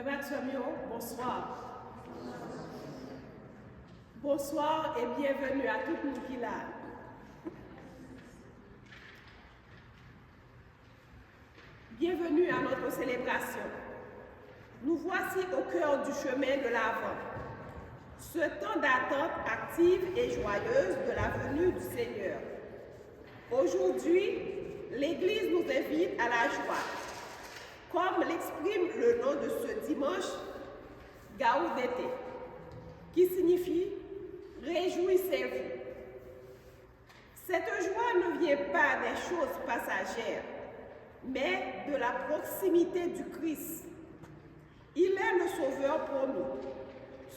Frère Maximio, bonsoir. Bonsoir et bienvenue à tout le monde qui est là. Bienvenue à notre célébration. Nous voici au cœur du chemin de l'Avent. Ce temps d'attente active et joyeuse de la venue du Seigneur. Aujourd'hui, l'Église nous invite à la joie. Comme l'exprime le nom de ce dimanche, Gaudete, qui signifie « Réjouissez-vous ». Cette joie ne vient pas des choses passagères, mais de la proximité du Christ. Il est le Sauveur pour nous,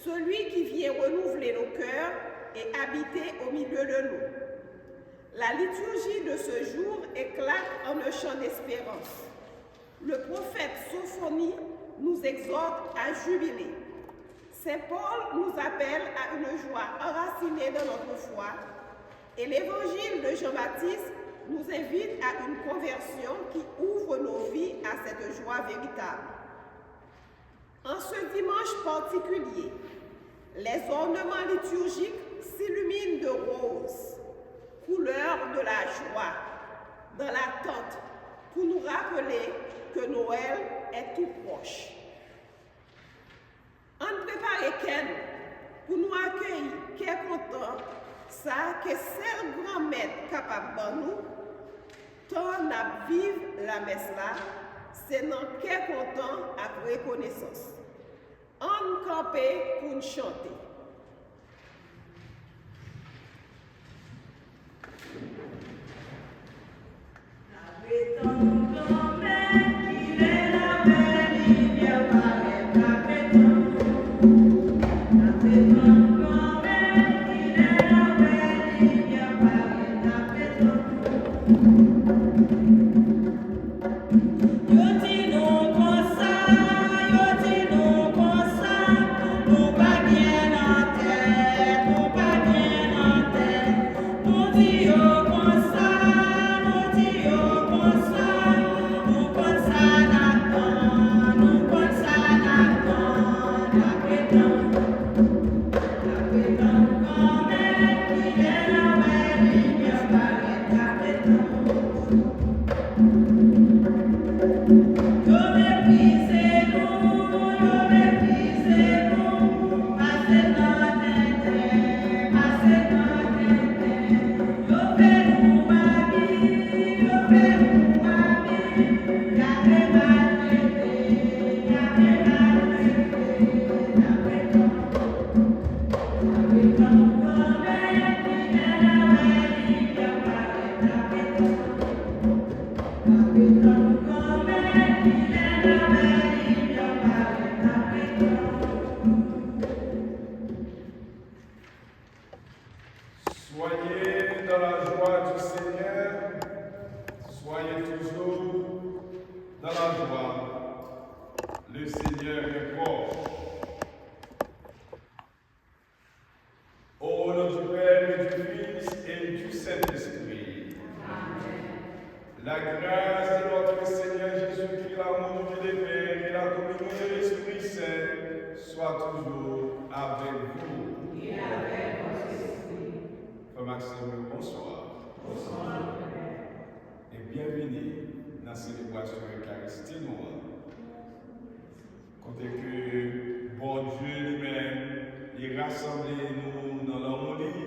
celui qui vient renouveler nos cœurs et habiter au milieu de nous. La liturgie de ce jour éclate en un chant d'espérance. Le prophète Sophonie nous exhorte à jubiler. Saint Paul nous appelle à une joie enracinée dans notre foi et l'évangile de Jean-Baptiste nous invite à une conversion qui ouvre nos vies à cette joie véritable. En ce dimanche particulier, les ornements liturgiques s'illuminent de rose, couleur de la joie, dans l'attente pour nous rappeler que Noël est tout proche. On prépare Ken pour nous accueillir, qui est content, ça que c'est le grand maître capable de nous, tant à vivre la messe là, c'est non qui est content à reconnaissance. On camper pour nous chanter. Soyez dans la joie du Seigneur, soyez toujours dans la joie. Le Seigneur est proche. Au nom du Père et du Fils et du Saint-Esprit. Amen. La grâce de notre Seigneur Jésus-Christ, l'amour du Dieu le Père et la communion de l'Esprit Saint soient toujours avec vous. Et avec votre esprit. Frère Maxime, bonsoir. Bonsoir. Et bienvenue dans la célébration eucharistique. Comptez que bon Dieu lui-même, il rassemble nous dans l'harmonie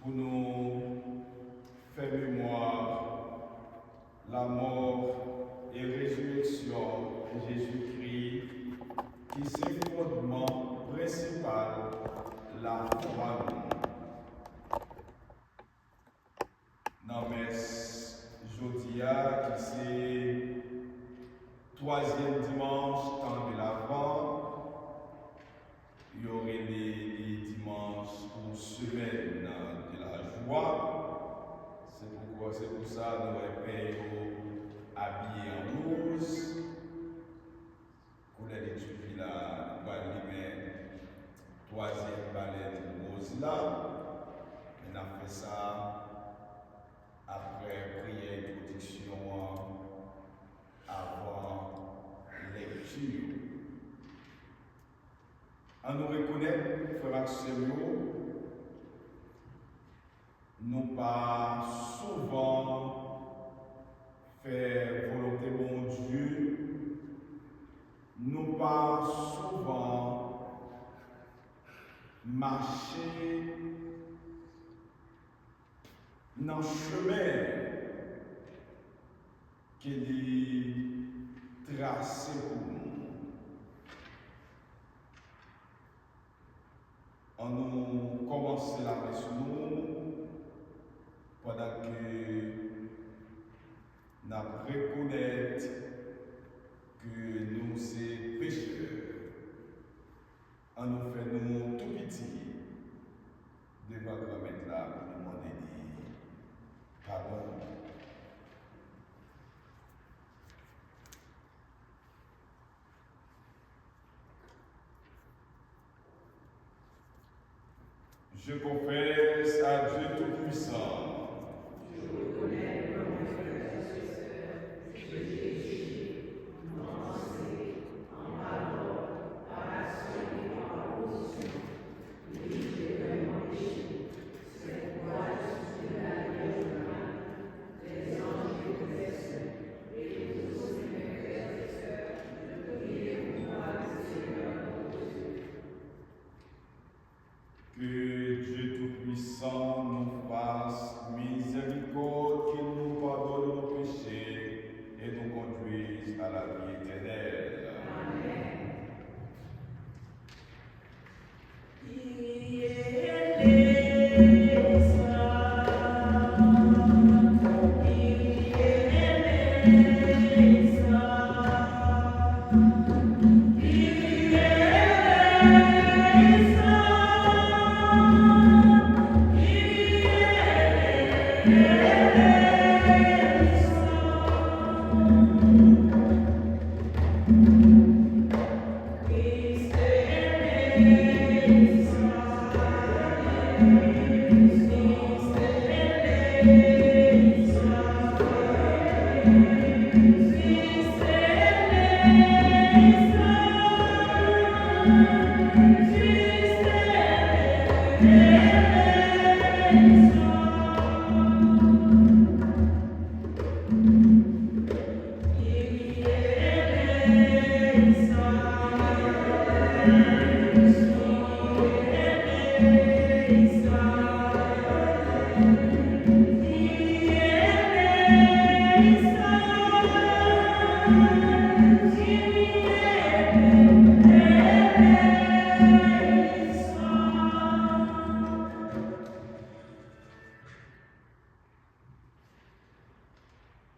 pour nous faire mémoire la mort et résurrection de Jésus-Christ, qui est le fondement principal la foi. Dans la messe Jodia, qui c'est troisième dimanche, temps de l'Avent, il y aurait les dimanches ou semaine de la joie. C'est pour ça que nous payons habillés en rose. Pour la liturgie là, nous allons mettre troisième ballet rose là. On a fait ça après prière et introduction avant lecture. nous reconnaître, frères et sœurs, nous pas souvent faire volonté mon Dieu, nous pas souvent marcher dans le chemin qu'il est tracé pour nous. On nous commence la messe nous pendant que nous reconnaissons que nous sommes pécheurs. On nous fait nous tout petit devant le grand-mère là pour nous demander pardon. Je confesse à Dieu Tout-Puissant. Je reconnais que mon frère et sœur, j'ai péché en pensée, en parole, par action et par opposition. Oui, j'ai vraiment péché. C'est pourquoi je suis de la Vierge Marie, les anges et les saints, et tous mes frères et sœurs, de prier pour moi, le Seigneur notre Dieu. Que Dieu Tout-Puissant nous fasse miséricorde, qu'il nous pardonne nos péchés et nous conduise à la vie éternelle. Amen.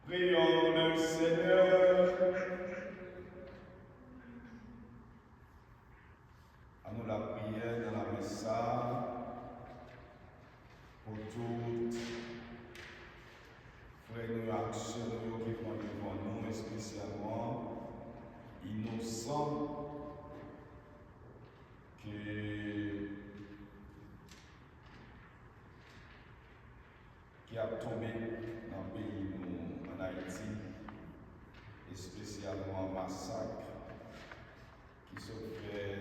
Prions le Seigneur. À nous la prière dans la messe pour toutes frères et actions qui font devant nous, et spécialement innocents qui a tombé dans le pays nous, en Haïti, et spécialement un massacre qui se fait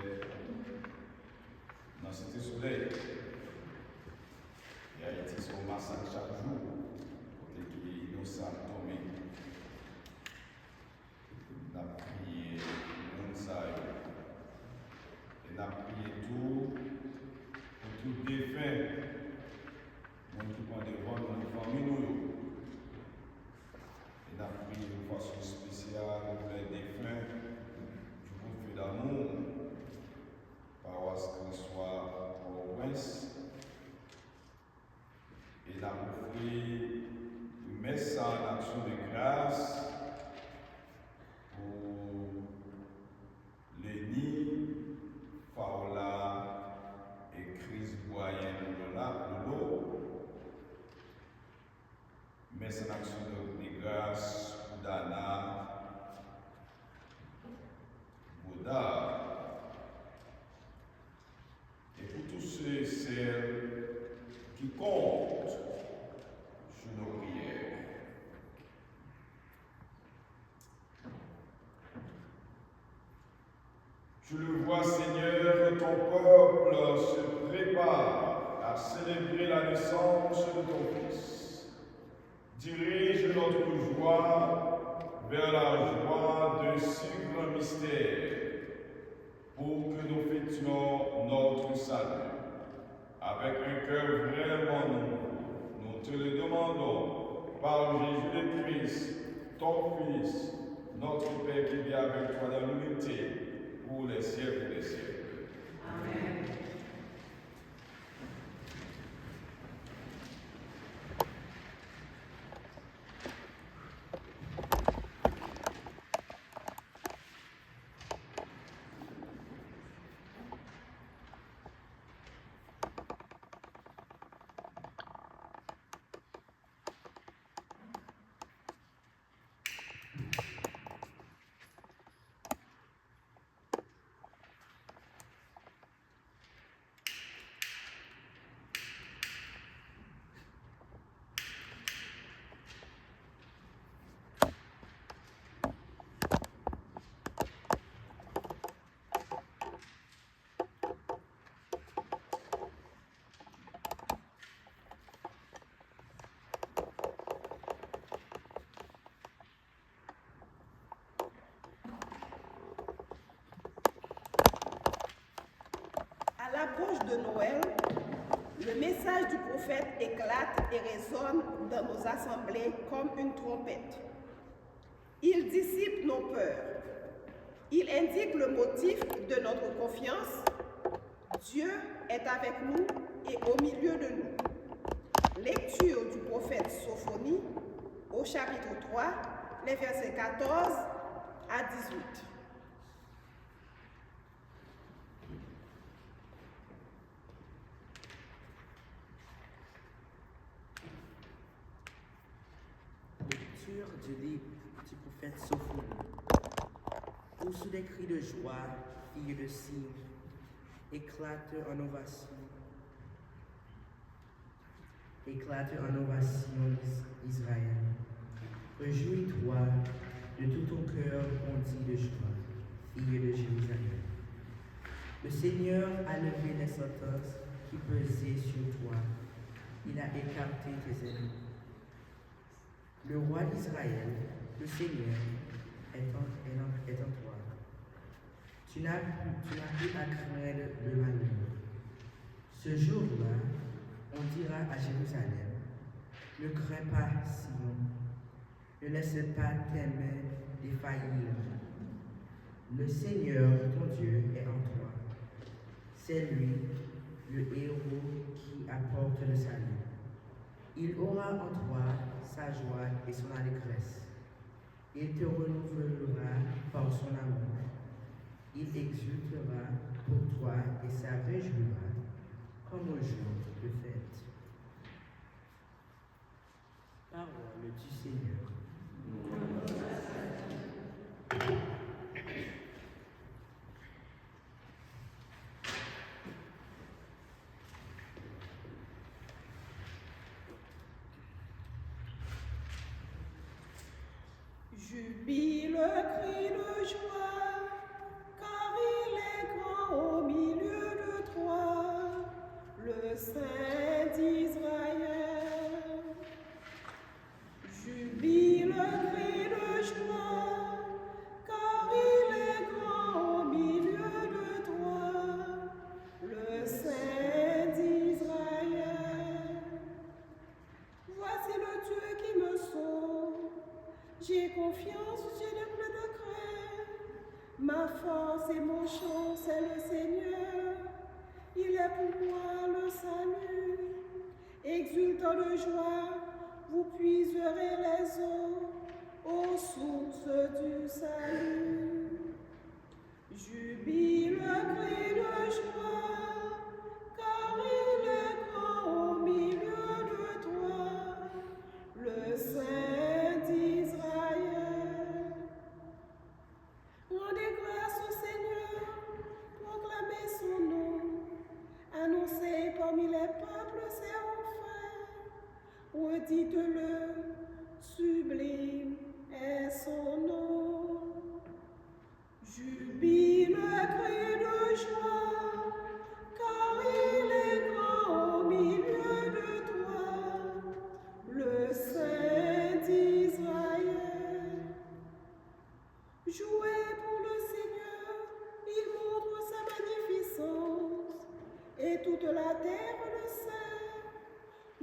dans Cité Soleil. Et Haïti, c'est un massacre chaque jour, côté qui est innocent tombé. On a prié et on a prié tout pour tout défunt. Nous qui prend devant nos familles, et a prié de façon spéciale pour les défunts du groupe d'amour, paroisse Christ-Soir au Prince, et a offert une messe en action de grâce pour Léni, Paola et Chris Boyen de l'eau. Messe en action de grâce pour Dana, Bouddha, et pour tous ceux et celles qui comptent sur nos prières. Tu le vois, Seigneur, ton peuple se prépare à célébrer la naissance de ton Fils. Dirige notre joie vers la joie de si grand mystère, pour que nous fêtions notre salut. Avec un cœur vraiment nouveau, nous te le demandons par Jésus le Christ, ton Fils, notre Père qui vit avec toi dans l'unité pour les siècles des siècles. Amen. À l'approche de Noël, le message du prophète éclate et résonne dans nos assemblées comme une trompette. Il dissipe nos peurs. Il indique le motif de notre confiance. Dieu est avec nous et au milieu de nous. Lecture du prophète Sophonie au chapitre 3, les versets 14 à 18. Lecture du livre du prophète Sophonie. Où sous des cris de joie, filles de Sion, éclate en ovation. Éclate en ovation Israël. Réjouis-toi de tout ton cœur bondi de joie, fille de Jérusalem. Le Seigneur a levé les sentences qui pesaient sur toi. Il a écarté tes ennemis. Le roi d'Israël, le Seigneur, est en toi. Tu n'as plus à craindre le malheur. Ce jour-là, on dira à Jérusalem, ne crains pas, Sion, ne laisse pas tes mains défaillir. Le Seigneur, ton Dieu, est en toi. C'est lui, le héros qui apporte le salut. Il aura en toi sa joie et son allégresse. Il te renouvellera par son amour. Il exultera pour toi et se réjouira comme au jour de fête. Parole du Seigneur. Jubile, cri de joie, car il est grand au milieu de toi, le Saint d'Israël. Jubile, cri de joie, car il est grand au milieu de toi, le Saint d'Israël. Voici le Dieu qui me sauve. J'ai confiance, je n'ai plus de crainte. Ma force et mon chant, c'est le Seigneur. Il est pour moi le salut. Exultant de joie, vous puiserez les eaux aux sources du salut. Jubile, cri de joie, car il est grand au milieu de toi, le Saint d'Israël. Rendez grâce au Seigneur, proclamez son nom, annoncez parmi les peuples ses hauts faits, redites-le, sublime est son nom. Jubile, cri de joie,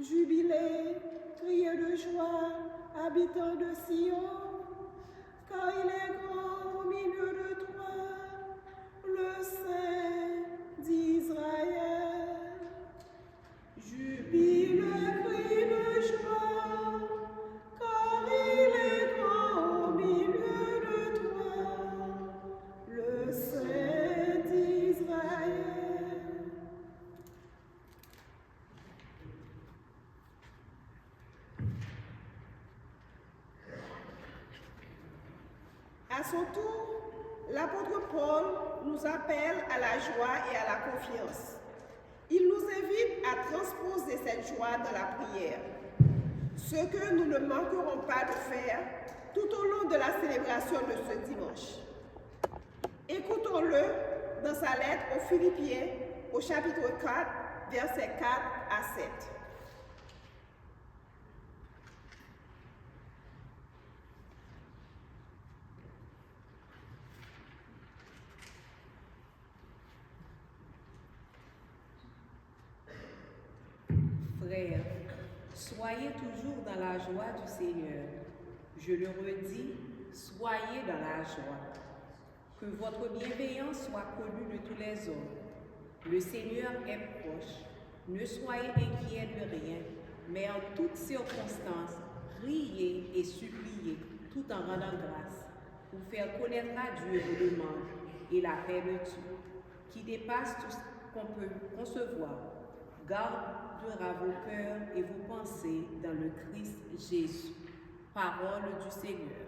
Jubilez, criez de joie, habitants de Sion, car il est grand au milieu de toi, le Saint d'Israël. Jubilez, criez de joie, car il est grand au milieu de toi, le Saint d'Israël. À son tour, l'apôtre Paul nous appelle à la joie et à la confiance. Il nous invite à transposer cette joie dans la prière, ce que nous ne manquerons pas de faire tout au long de la célébration de ce dimanche. Écoutons-le dans sa lettre aux Philippiens, au chapitre 4, versets 4 à 7. Frères, soyez toujours dans la joie du Seigneur. Je le redis, soyez dans la joie. Que votre bienveillance soit connue de tous les hommes. Le Seigneur est proche. Ne soyez inquiets de rien, mais en toutes circonstances, riez et suppliez, tout en rendant grâce, pour faire connaître à Dieu vos demandes et la paix de Dieu, qui dépasse tout ce qu'on peut concevoir, gardera vos cœurs et vos pensées dans le Christ Jésus. Parole du Seigneur.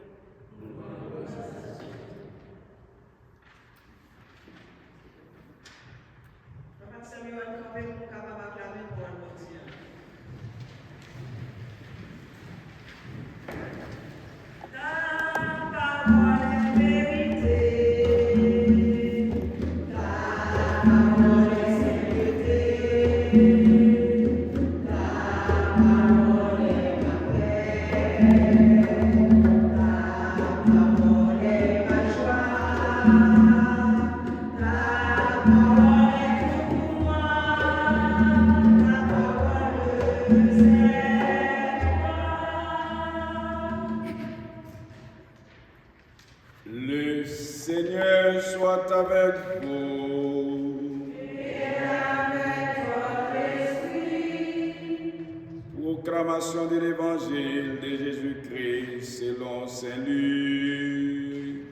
Le Seigneur soit avec vous. Et avec votre esprit. Proclamation de l'Évangile de Jésus-Christ selon Saint Luc.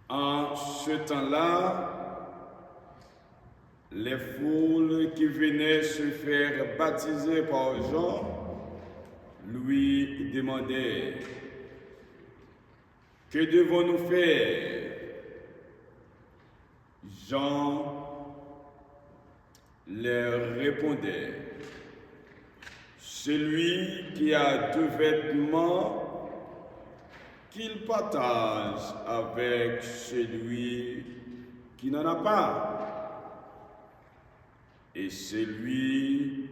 En ce temps-là, les foules qui venaient se faire baptiser par Jean lui demandaient: que devons-nous faire? Jean leur répondait: celui qui a 2 vêtements, qu'il partage avec celui qui n'en a pas. Et celui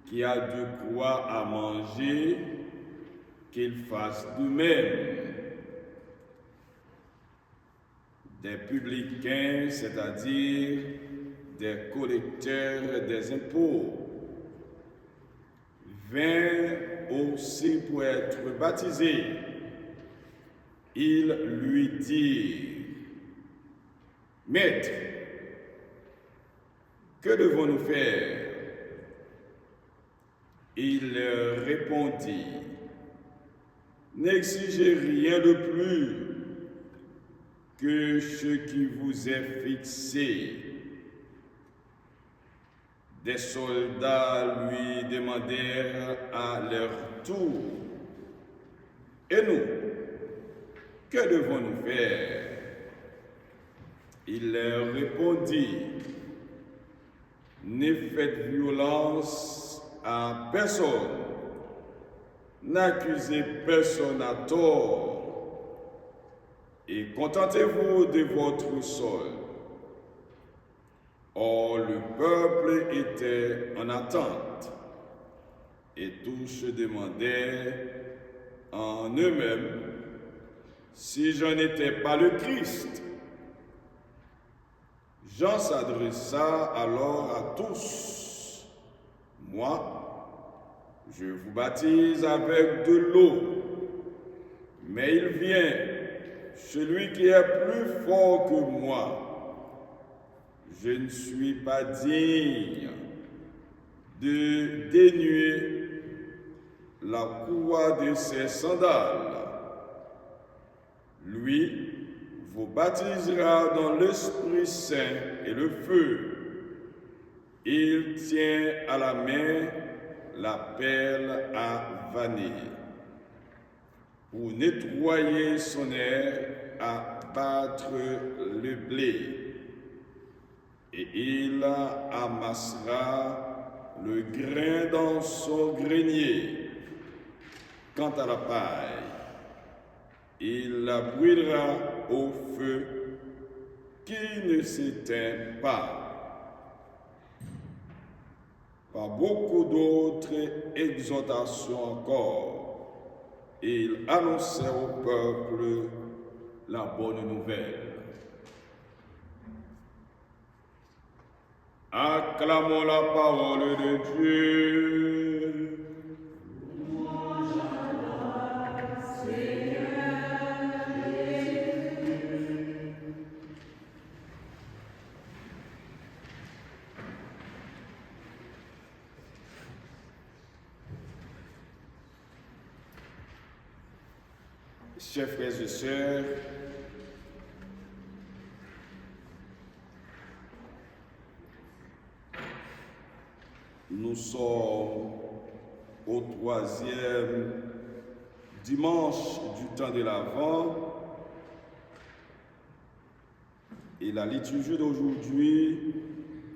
qui a de quoi à manger, qu'il fasse de même. Des publicains, c'est-à-dire des collecteurs des impôts, vinrent aussi pour être baptisés. Ils lui dirent: Maître, que devons-nous faire? Il leur répondit: n'exigez rien de plus que ce qui vous est fixé. Des soldats lui demandèrent à leur tour: et nous, que devons-nous faire? Il leur répondit: ne faites violence à personne, n'accusez personne à tort, et contentez-vous de votre sol. Or, le peuple était en attente, et tous se demandaient en eux-mêmes si je n'étais pas le Christ. Jean s'adressa alors à tous. Moi, je vous baptise avec de l'eau, mais il vient, celui qui est plus fort que moi. Je ne suis pas digne de dénuer la courroie de ses sandales. Lui vous baptisera dans l'Esprit Saint et le feu. Il tient à la main la pelle à vanner pour nettoyer son air, à battre le blé. Et il amassera le grain dans son grenier. Quant à la paille, il la brûlera au feu qui ne s'éteint pas. Par beaucoup d'autres exhortations encore, il annonçait au peuple la bonne nouvelle. Acclamons la parole de Dieu. Chers frères et sœurs, nous sommes au 3e dimanche du temps de l'Avent et la liturgie d'aujourd'hui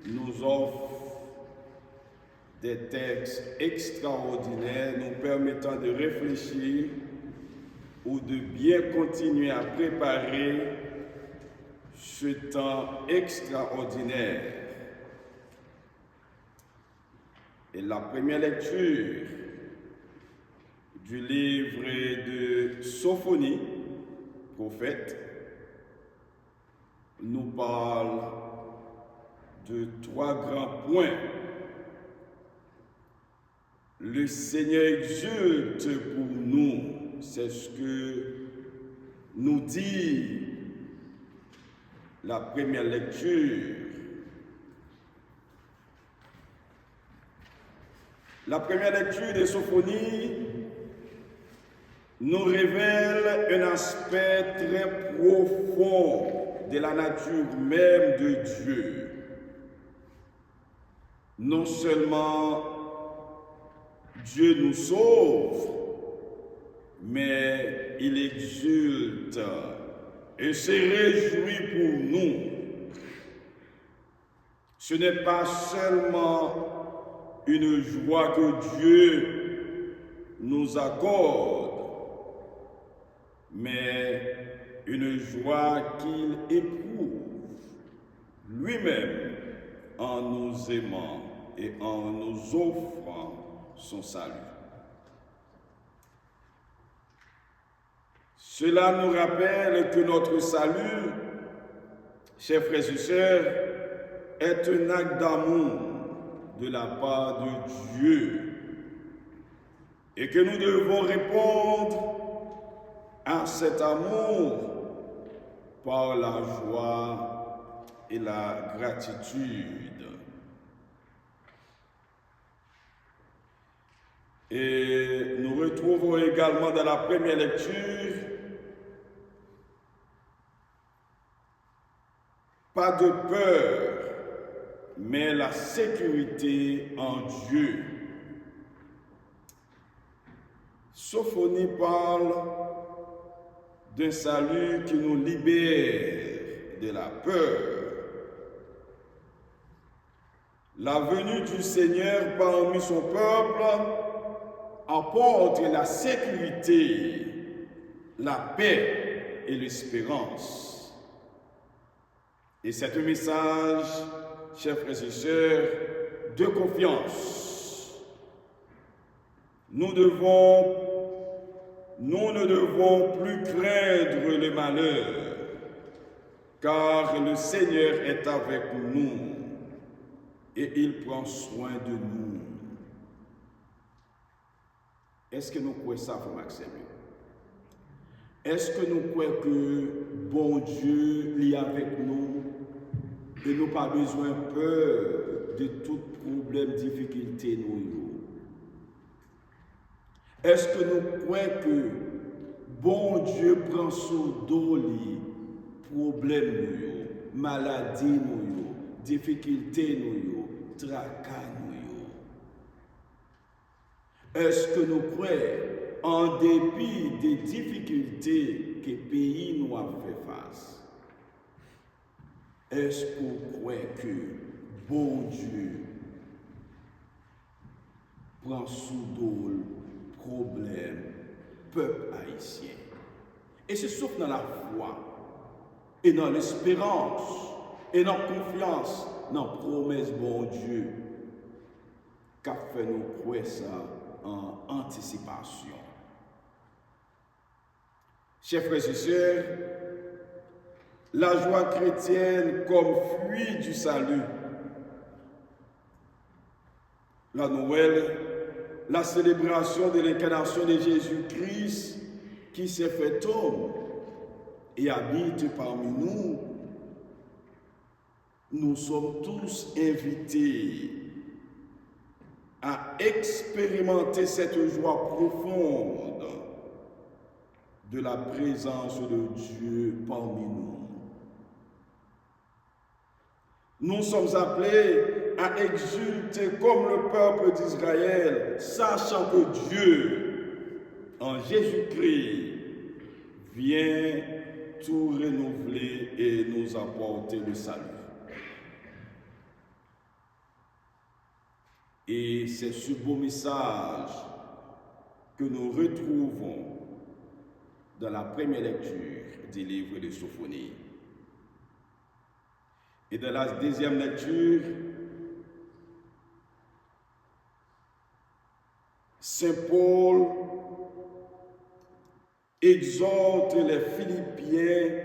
nous offre des textes extraordinaires nous permettant de réfléchir ou de bien continuer à préparer ce temps extraordinaire. Et la première lecture du livre de Sophonie, prophète, nous parle de 3 grands points. Le Seigneur exulte pour nous. C'est ce que nous dit la première lecture. La première lecture de Sophonie nous révèle un aspect très profond de la nature même de Dieu. Non seulement Dieu nous sauve, mais il exulte et se réjouit pour nous. Ce n'est pas seulement une joie que Dieu nous accorde, mais une joie qu'il éprouve lui-même en nous aimant et en nous offrant son salut. Cela nous rappelle que notre salut, chers frères et sœurs, est un acte d'amour de la part de Dieu et que nous devons répondre à cet amour par la joie et la gratitude. Et nous retrouvons également dans la première lecture pas de peur, mais la sécurité en Dieu. Sophonie parle d'un salut qui nous libère de la peur. La venue du Seigneur parmi son peuple apporte la sécurité, la paix et l'espérance. Et c'est un message, chers frères et sœurs, de confiance. Nous ne devons plus craindre le malheur, car le Seigneur est avec nous et il prend soin de nous. Est-ce que nous croyons ça, frère Maxime? Est-ce que nous croyons que bon Dieu est avec nous et nous pas besoin peur de tout problème, difficulté nous? Est-ce que nous croyons que bon Dieu prend sur dos les problèmes, maladies, difficultés, tracas? Est-ce que nous croyons, en dépit des difficultés que le pays nous a fait face, est-ce qu'on croit que bon Dieu prend sous dos le problème peuple haïtien? Et c'est sauf dans la foi, et dans l'espérance, et dans la confiance, dans la promesse bon Dieu, qu'a fait nous croire ça en anticipation. Chers frères et sœurs, la joie chrétienne comme fruit du salut, la Noël, la célébration de l'incarnation de Jésus-Christ qui s'est fait homme et habite parmi nous, nous sommes tous invités à expérimenter cette joie profonde de la présence de Dieu parmi nous. Nous sommes appelés à exulter comme le peuple d'Israël, sachant que Dieu, en Jésus-Christ, vient tout renouveler et nous apporter le salut. Et c'est ce beau message que nous retrouvons dans la première lecture du livre de Sophonie. Et dans la deuxième lecture, Saint Paul exhorte les Philippiens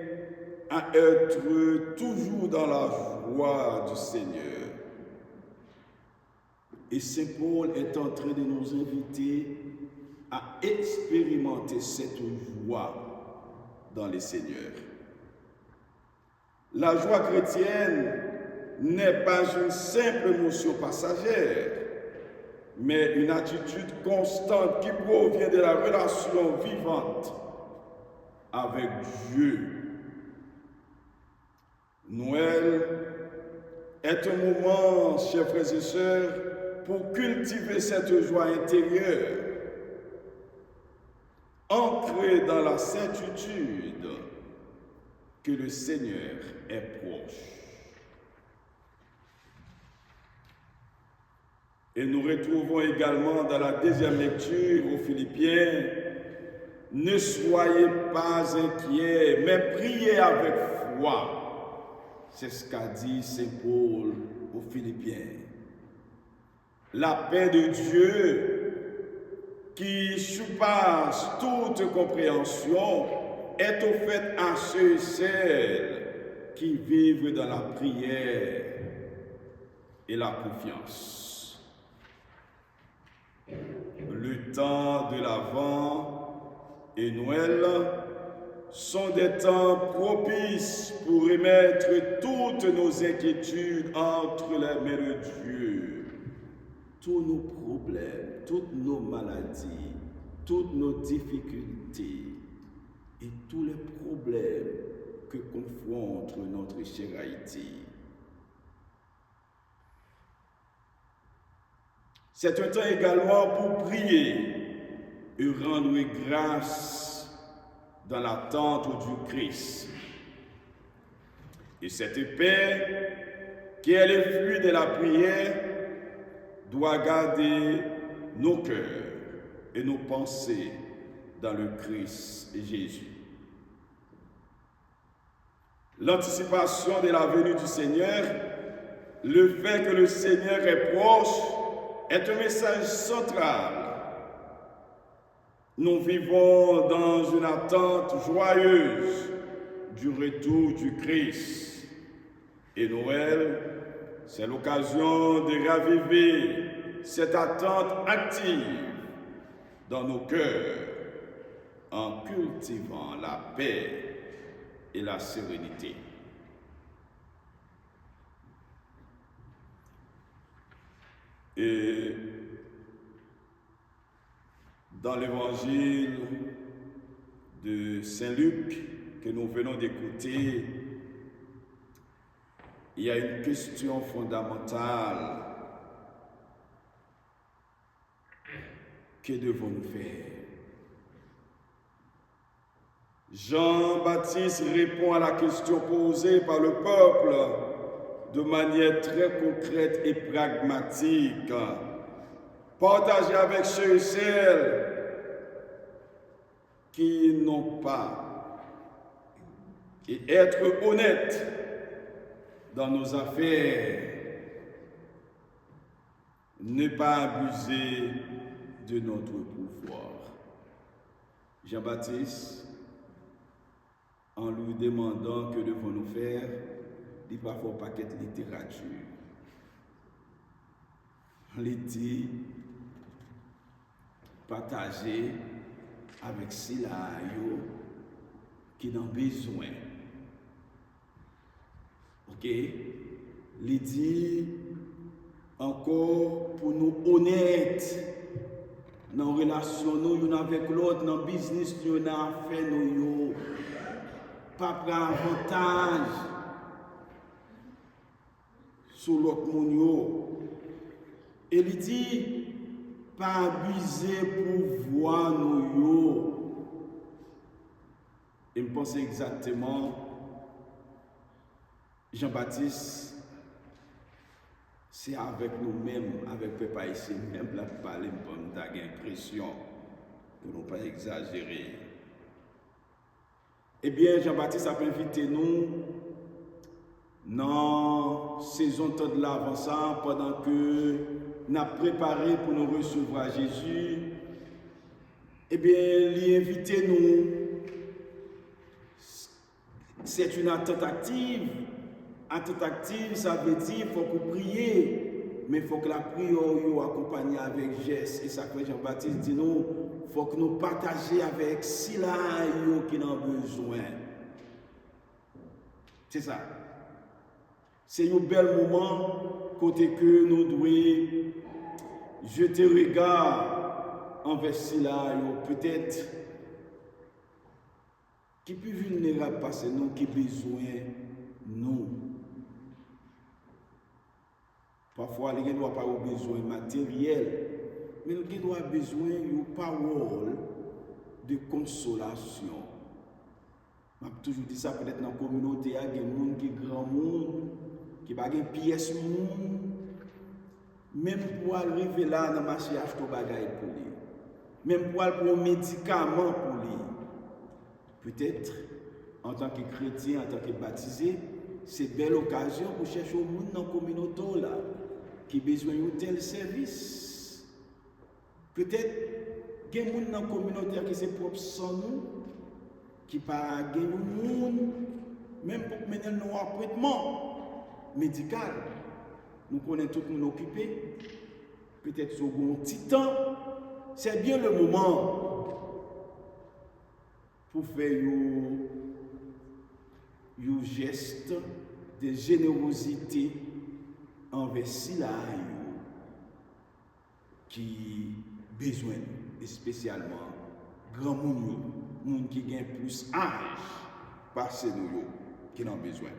à être toujours dans la joie du Seigneur. Et Saint Paul est en train de nous inviter à expérimenter cette joie dans le Seigneur. La joie chrétienne n'est pas une simple émotion passagère, mais une attitude constante qui provient de la relation vivante avec Dieu. Noël est un moment, chers frères et sœurs, pour cultiver cette joie intérieure, ancrée dans la certitude que le Seigneur est proche. Et nous retrouvons également dans la deuxième lecture aux Philippiens, ne soyez pas inquiets, mais priez avec foi. C'est ce qu'a dit Saint Paul aux Philippiens. La paix de Dieu, qui surpasse toute compréhension, est offerte à ceux et celles qui vivent dans la prière et la confiance. Le temps de l'Avent et Noël sont des temps propices pour remettre toutes nos inquiétudes entre les mains de Dieu. Tous nos problèmes, toutes nos maladies, toutes nos difficultés et tous les problèmes que confronte notre chère Haïti. C'est un temps également pour prier et rendre grâce dans l'attente du Christ. Et cette paix, qui est le fruit de la prière, doit garder nos cœurs et nos pensées dans le Christ et Jésus. L'anticipation de la venue du Seigneur, le fait que le Seigneur est proche, est un message central. Nous vivons dans une attente joyeuse du retour du Christ. Et Noël, c'est l'occasion de raviver cette attente active dans nos cœurs en cultivant la paix et la sérénité. Et dans l'évangile de Saint Luc que nous venons d'écouter, il y a une question fondamentale. Que devons-nous faire? Jean-Baptiste répond à la question posée par le peuple de manière très concrète et pragmatique. Partager avec ceux et celles qui n'ont pas et être honnête dans nos affaires, ne pas abuser de notre pouvoir. Jean-Baptiste, en lui demandant que devons-nous faire, il va faire un paquet de littérature. Il dit partager avec ceux qui n'ont besoin. Ok? Il dit encore pour nous honnêtes dans la relation nous avec l'autre, dans le business nous avons fait nous pas prendre avantage sur l'autre monde. Et il dit pas abuser pour voir nous. Et je pense exactement Jean-Baptiste, c'est avec nous-mêmes, avec le peuple ici, même la parler, pour nous avoir l'impression de ne pas exagérer. Eh bien, Jean-Baptiste a invité nous dans la saison de l'Avent pendant que nous avons préparé pour nous recevoir Jésus. Eh bien, il a invité nous. C'est une attente active. Attente active, ça veut dire qu'il faut que prier, mais il faut que la prière soit accompagnée avec geste. Et ça que Jean-Baptiste dit nous, il faut que nous partagions avec ceux qui en ont besoin. C'est ça. C'est un bel moment côté que nous devons jeter regard envers ceux peut-être qui plus vulnérables parce que nous qui besoin nous. Parfois, les gens n'ont pas besoin matériel, mais les gens ont besoin de parole de consolation. Je toujours dit ça peut-être dans la communauté, il y a des gens qui sont grands, qui n'ont pas de pièces, même pour arriver là dans le marché acheter des bagages pour lui, même pour aller pour un médicament pour lui. Peut-être, en tant que chrétien, en tant que baptisé, c'est une belle occasion pour chercher au monde dans la communauté là, qui a besoin de tel service. Peut-être qu'il y a des gens dans la communauté qui sont propres sans nous, qui ne pas de monde, même pour mener nos apprêtements médical. Nous connaissons tout le monde occupé. Peut-être sur un petit temps, c'est bien le moment pour faire un geste de générosité envers ceux qui ont besoin, et spécialement grand monde qui gagne plus âge parce que nous qui en ont besoin.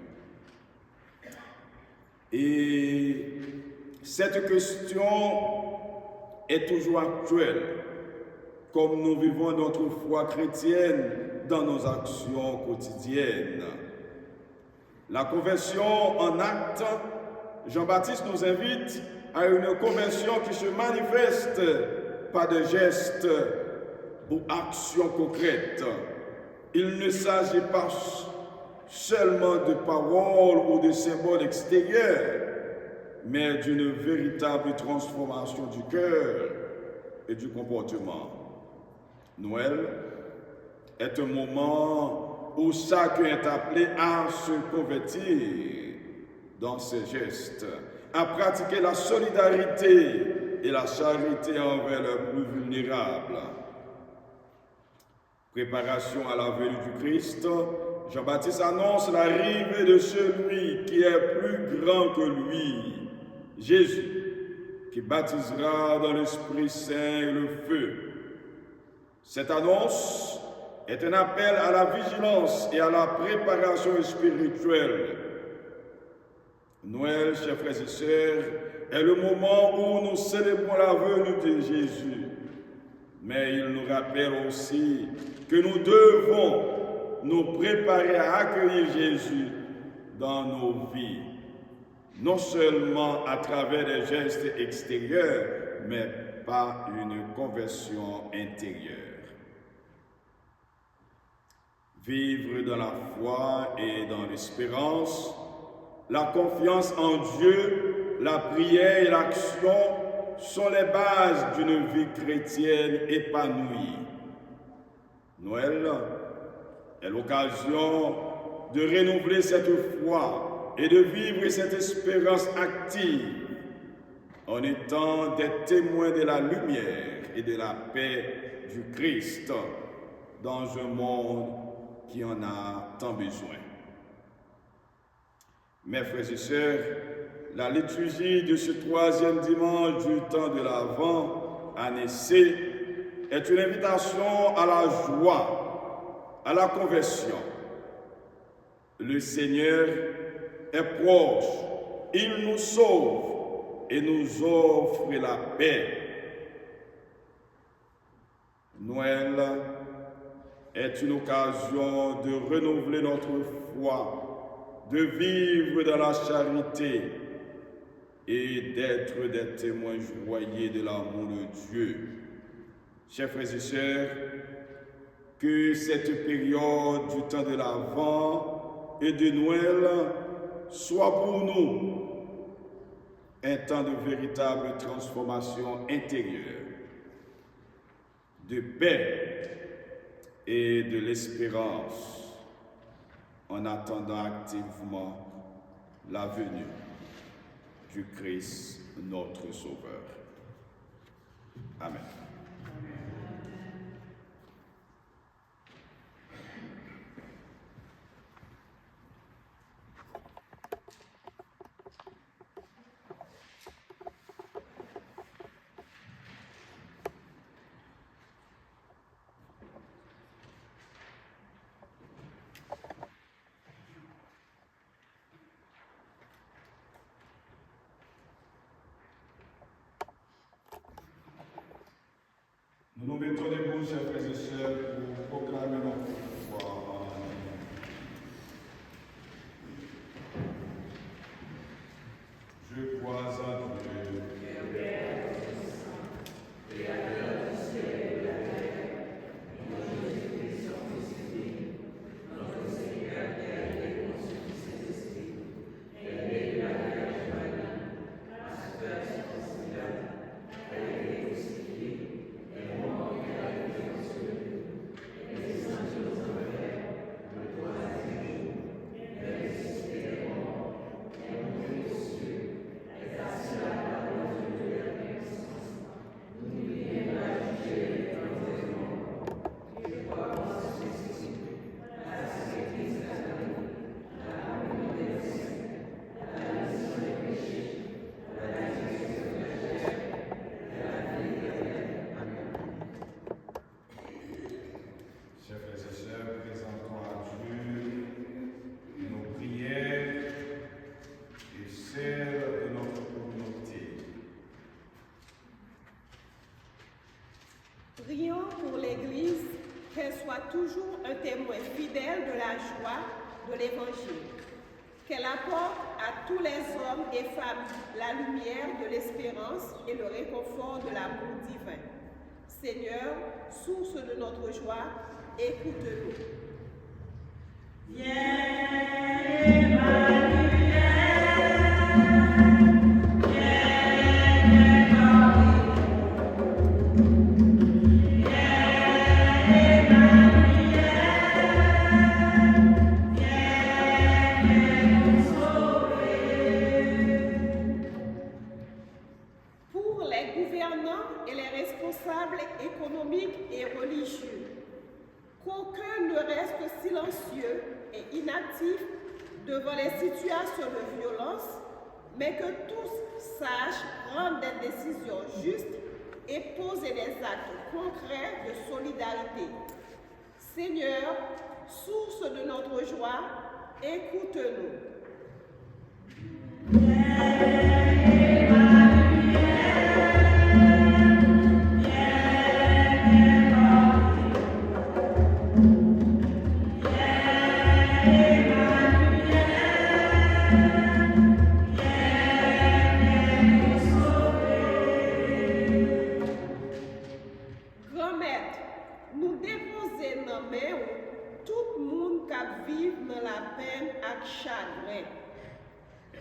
Et cette question est toujours actuelle, comme nous vivons notre foi chrétienne dans nos actions quotidiennes. La conversion en acte, Jean-Baptiste nous invite à une conversion qui se manifeste par des gestes ou actions concrètes. Il ne s'agit pas seulement de paroles ou de symboles extérieurs, mais d'une véritable transformation du cœur et du comportement. Noël est un moment où chacun est appelé à se convertir dans ses gestes, à pratiquer la solidarité et la charité envers les plus vulnérables. Préparation à la venue du Christ, Jean-Baptiste annonce l'arrivée de celui qui est plus grand que lui, Jésus, qui baptisera dans l'Esprit Saint et le feu. Cette annonce est un appel à la vigilance et à la préparation spirituelle. Noël, chers frères et sœurs, est le moment où nous célébrons la venue de Jésus. Mais il nous rappelle aussi que nous devons nous préparer à accueillir Jésus dans nos vies, non seulement à travers des gestes extérieurs, mais par une conversion intérieure. Vivre dans la foi et dans l'espérance, la confiance en Dieu, la prière et l'action sont les bases d'une vie chrétienne épanouie. Noël est l'occasion de renouveler cette foi et de vivre cette espérance active en étant des témoins de la lumière et de la paix du Christ dans un monde qui en a tant besoin. Mes frères et sœurs, la liturgie de ce troisième dimanche du temps de l'Avent, année C, est une invitation à la joie, à la conversion. Le Seigneur est proche, il nous sauve et nous offre la paix. Noël est une occasion de renouveler notre foi, de vivre dans la charité et d'être des témoins joyeux de l'amour de Dieu. Chers frères et sœurs, que cette période du temps de l'Avent et de Noël soit pour nous un temps de véritable transformation intérieure, de paix et de l'espérance, en attendant activement la venue du Christ, notre Sauveur. Amen. Nous nous mettons debout, chers frères et sœurs, pour proclamer notre foi en Dieu. Je crois en Dieu, Père Saint, Créateur du ciel et de la terre, en Jésus-Christ, son Fils unique, notre Seigneur qui a été conçu du Saint-Esprit, élevé de la Vierge Marie, a souffert sous Pilate, a été crucifié, est mort et a été enseveli, est descendu aux enfers, le troisième jour, est ressuscité des morts, est monté aux cieux, est assis à la droite de Dieu et la puissance. Nous viendra juger les vivants et les morts. Je crois en Jésus-Christ, la sainte Église catholique, la communion des saints, la rémission des péchés, la résurrection de la chair et la vie éternelle. Amen. Chers frères et sœurs, présentons à Dieu nos prières et celles de notre communauté. Prions pour l'Église, qu'elle soit toujours un témoin fidèle de la joie de l'Évangile, qu'elle apporte à tous les hommes et femmes la lumière de l'espérance et le réconfort de l'amour divin. Seigneur, source de notre joie, écoute-nous. Emmanuel, les situations de violence, mais que tous sachent prendre des décisions justes et poser des actes concrets de solidarité. Seigneur, source de notre joie, écoute-nous. Grand-maître, nous déposons dans main tout le monde qui vit dans la peine et chagrin.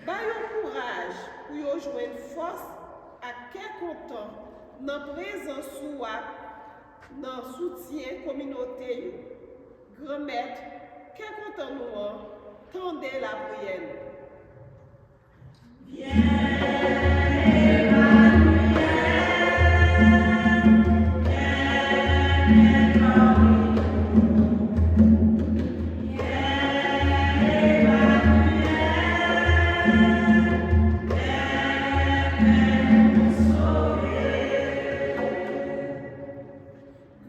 Bayon courage pour y joindre force à quel content dans présence ou dans soutien communauté. Grand-maître, quel content nous tendez la prière.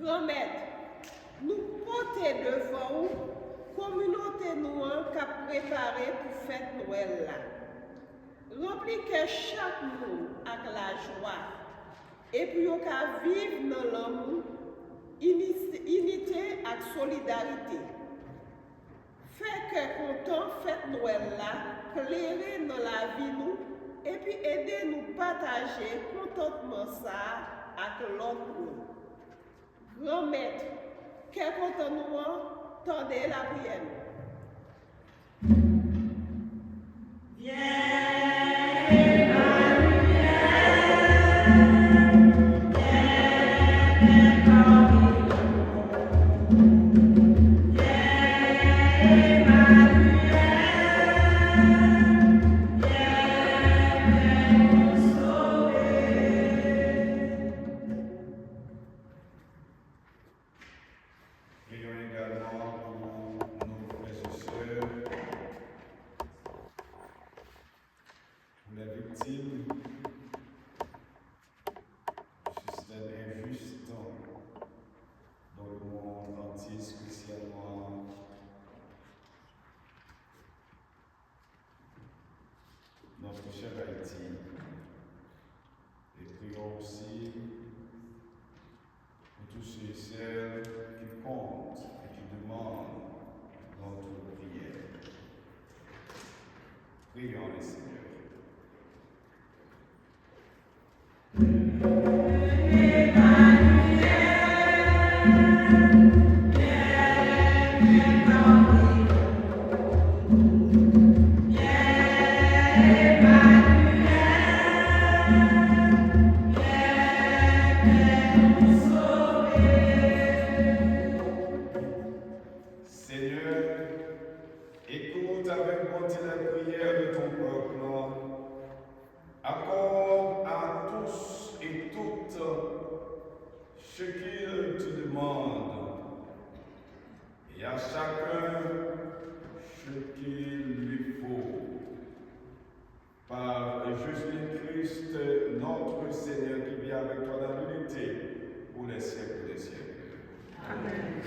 Grand-maître, nous portons devant vous, communauté noire qui a préparé pour fête Noël là. Rempliquez chaque monde avec la joie. Et puis vous pouvez vivre dans l'amour, unité et solidarité. Fait que content fête Noël là, clairer dans la vie nous, et puis aider nous partager contentement ça avec l'autre monde. Grand-maître, quel content nous tendez la prière. Prions également pour nos frères et sœurs, pour les victimes du système injuste dans le monde entier, spécialement notre cher Haïti. Et prions aussi pour tous ceux et celles qui comptent et qui demandent notre prière. Prions le Seigneur. Seigneur, écoute avec bonté la prière de ton peuple. Accorde à tous et toutes ce qu'ils te demandent et à chacun ce qu'il lui faut. Par Jésus-Christ, notre Seigneur, qui vit avec toi dans l'unité pour les siècles des siècles. Amen.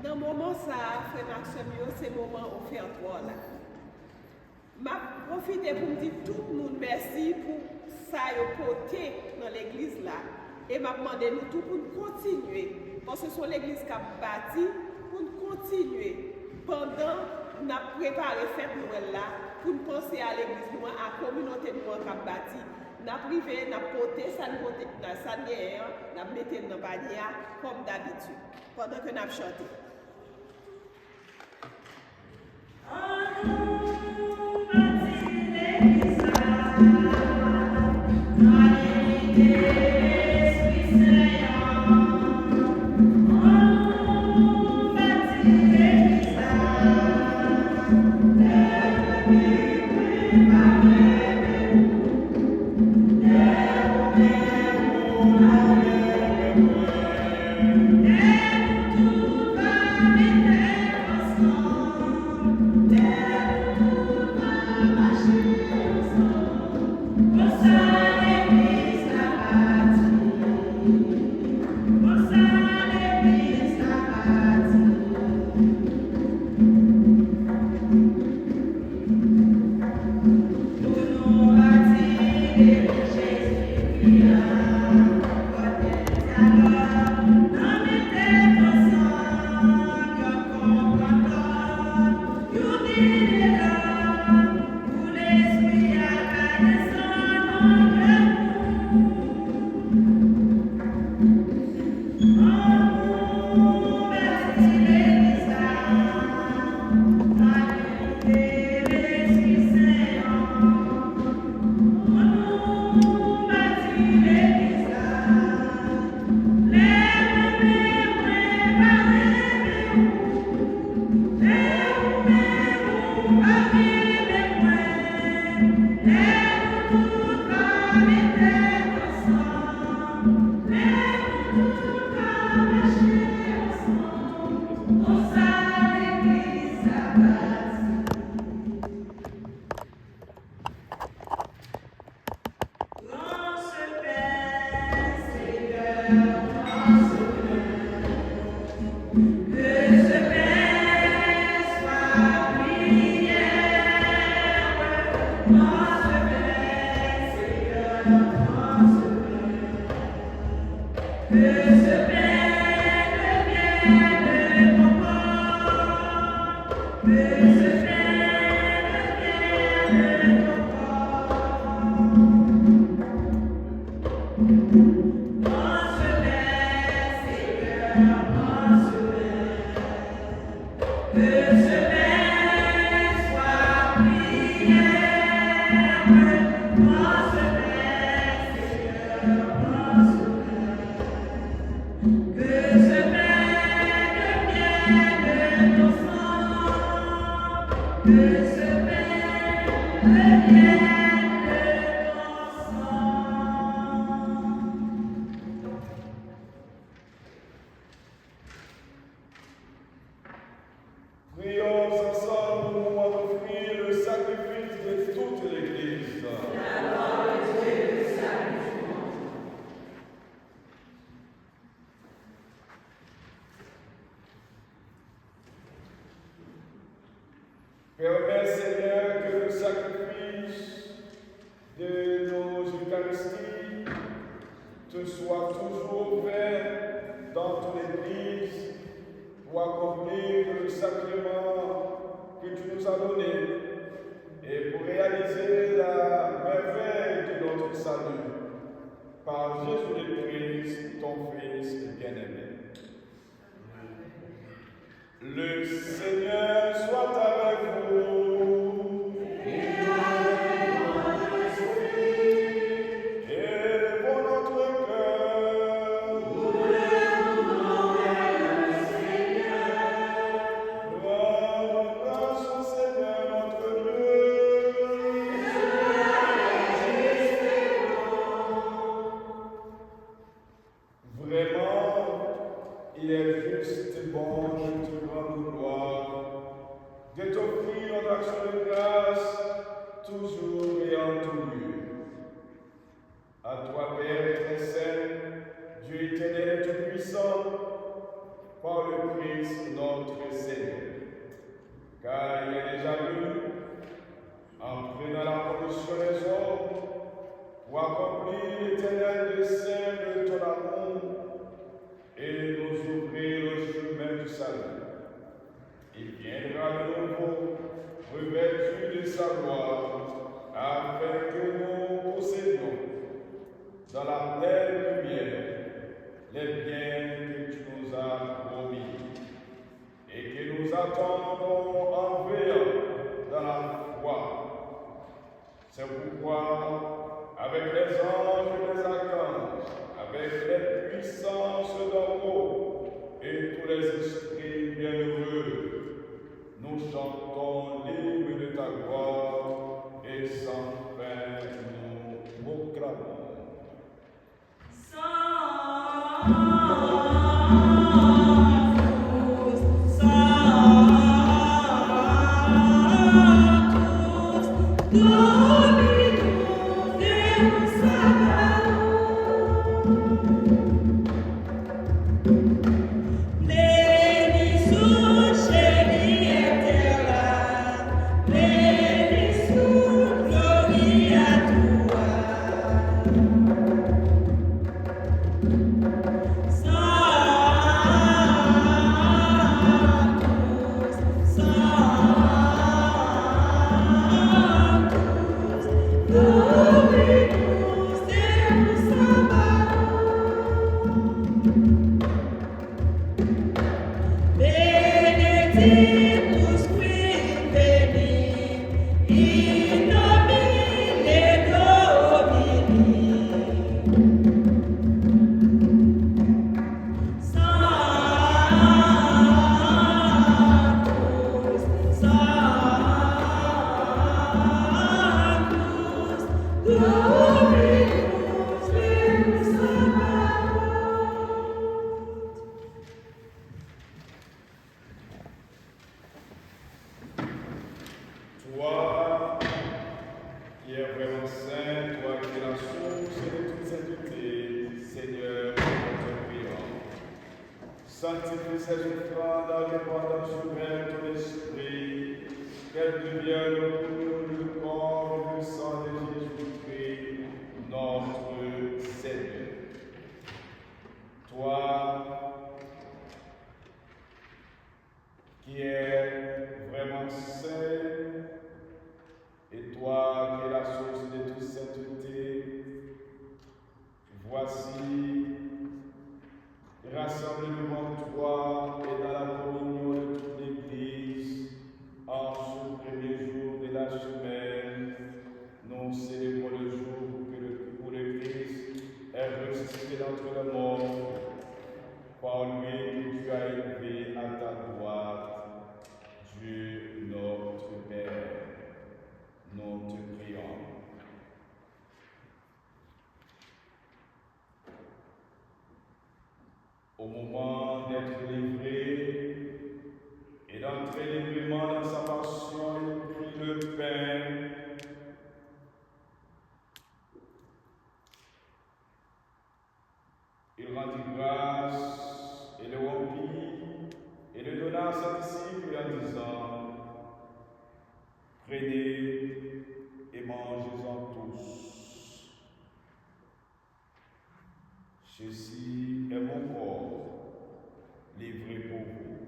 Dans le moment ça, frère Maxime, c'est le moment offertoire là. Je profite pour me dire tout le monde merci pour ça que vous porté dans l'église là. Et je demande nous tout pour nous continuer. Parce que ce sont l'église qui a bâti pour nous continuer. Pendant que nous avons préparé la fête Noël là, pour nous penser à l'église noire, à la communauté noire qui a bâti. Nous avons privé, nous avons porté ça, nous avons mis dans le panier comme d'habitude. Pendant que nous avons chanté. Amen. Prions ensemble pour offrir le sacrifice de toute l'Église. Permets, Seigneur, que le sacrifice de nos Eucharisties te soit toujours fait dans ton Église pour accomplir le sacrement que tu nous as donné et pour réaliser la merveille de notre salut par Jésus-Christ, ton Fils bien-aimé. Le Seigneur soit avec vous. Et avec votre esprit. Élevons notre cœur. Nous l'élevons vers le Seigneur. Nous rendons grâce au Seigneur notre Dieu. C'est juste et bon. Vraiment, il est juste et bon de te rendre gloire, de t'offrir en action de grâce, toujours et en tout lieu. À toi, Père très saint, Dieu éternel et tout-puissant, par le Christ notre Seigneur. Car il est déjà venu, en prenant la condition des hommes, pour accomplir l'éternel dessein de ton amour, et nous ouvrir le chemin du salut. Il viendra de nouveau, revêtu de sa gloire, afin que nous possédions dans la pleine lumière les biens que tu nous as promis et que nous attendons en veillant dans la foi. C'est pourquoi, avec les anges et les archanges, avec les puissances d'en haut et tous les esprits bienheureux, nous chantons l'hymne de ta gloire et sans fin nous proclamons. sanctifie ces offrandes en répandant sur elles ton esprit, qu'elles deviennent pour nous le corps et le sang de Jésus-Christ, notre Seigneur. Toi, qui es vraiment saint, et toi qui es la source de toute sainteté, voici rassemblés devant toi et dans la communion de toute l'Église, en ce premier jour de la semaine, nous célébrons le jour où le Christ est ressuscité d'entre les morts, par lui que tu as élevé à ta droite, Dieu notre Père. Nous te prions. Au moment d'être livré et d'entrer librement dans sa passion, il prit le pain. Il rendit grâce et le rompit et le donna à ses disciples en disant: prenez et mangez-en tous. Ceci est mon corps, livré pour vous.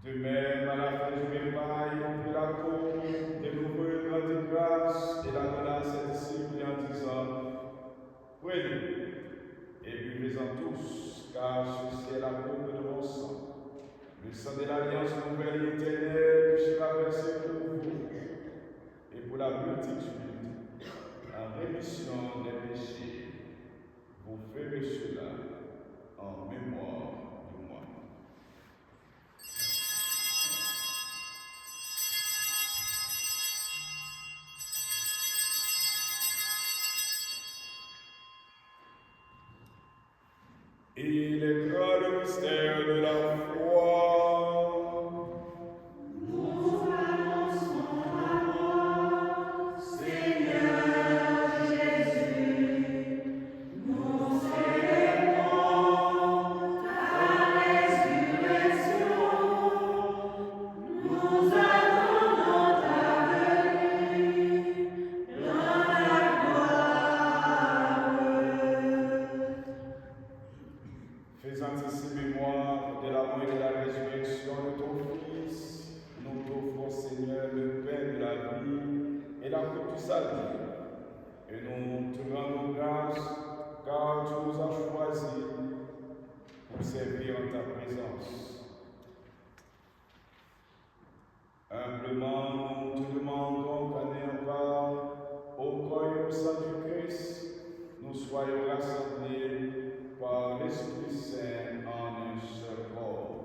De même, à la fin du repas, il prit la coupe, de nouveau il rendit grâce et la donna à ses disciples en disant: prenez et buvez-en tous, car ceci est la coupe de mon sang, le sang de l'alliance nouvelle et éternelle qui sera versé pour vous et pour la multitude en rémission des péchés. Vous ferez cela en mémoire de moi. Il est grand le mystère de la foi. Nous annonçons ta mort, Seigneur Jésus. Nous célébrons ta résurrection. Nous attendons ta venue dans la gloire. Faisant ici mémoire de la mort et de la résurrection de ton Fils, nous t'offrons, Seigneur, le pain de la vie et la coupe du salut. Et nous te rendons grâce, car tu nous as choisis pour servir en ta présence. Humblement, nous te demandons qu'en ayant part au corps et au sang du Christ, nous soyons rassemblés par l'Esprit Saint en un seul corps.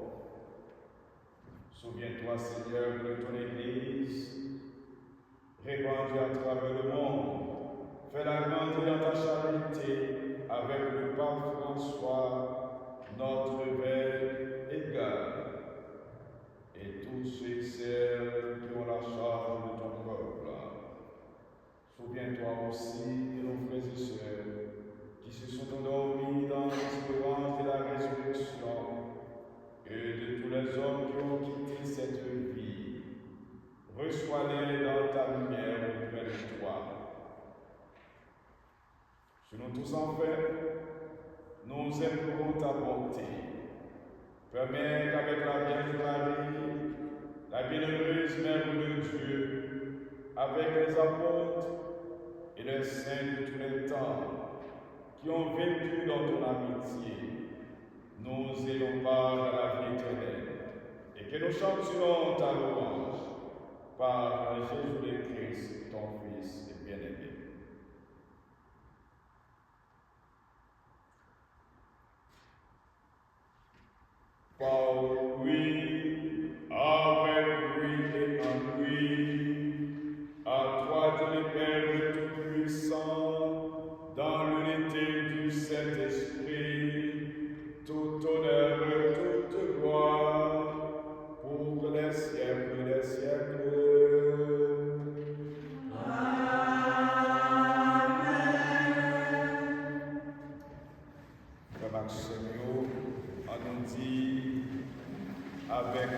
Souviens-toi, Seigneur, de ton Église, répandue à travers le monde. Fais-la grandir dans ta charité avec le pape François, notre évêque Edgar, et tous ceux et celles qui ont la charge de ton peuple. Souviens-toi aussi de nos frères et sœurs qui se sont endormis dans l'espérance de la résurrection et de tous les hommes qui ont quitté cette vie. Reçois-les dans ta lumière auprès de toi. Sur nous tous en fait, nous implorons ta bonté. Permets qu'avec la Vierge Marie, la bienheureuse Mère de Dieu, avec les apôtres et les saints de tous les temps, qui ont vécu dans ton amitié, nous ayons part à la vie éternelle, et que nous chantions ta louange par Jésus-Christ, ton Fils bien-aimé. Par lui, avec lui et en lui, à toi Dieu le Père Tout-Puissant, dans l'unité du Saint-Esprit, tout honneur, tout avec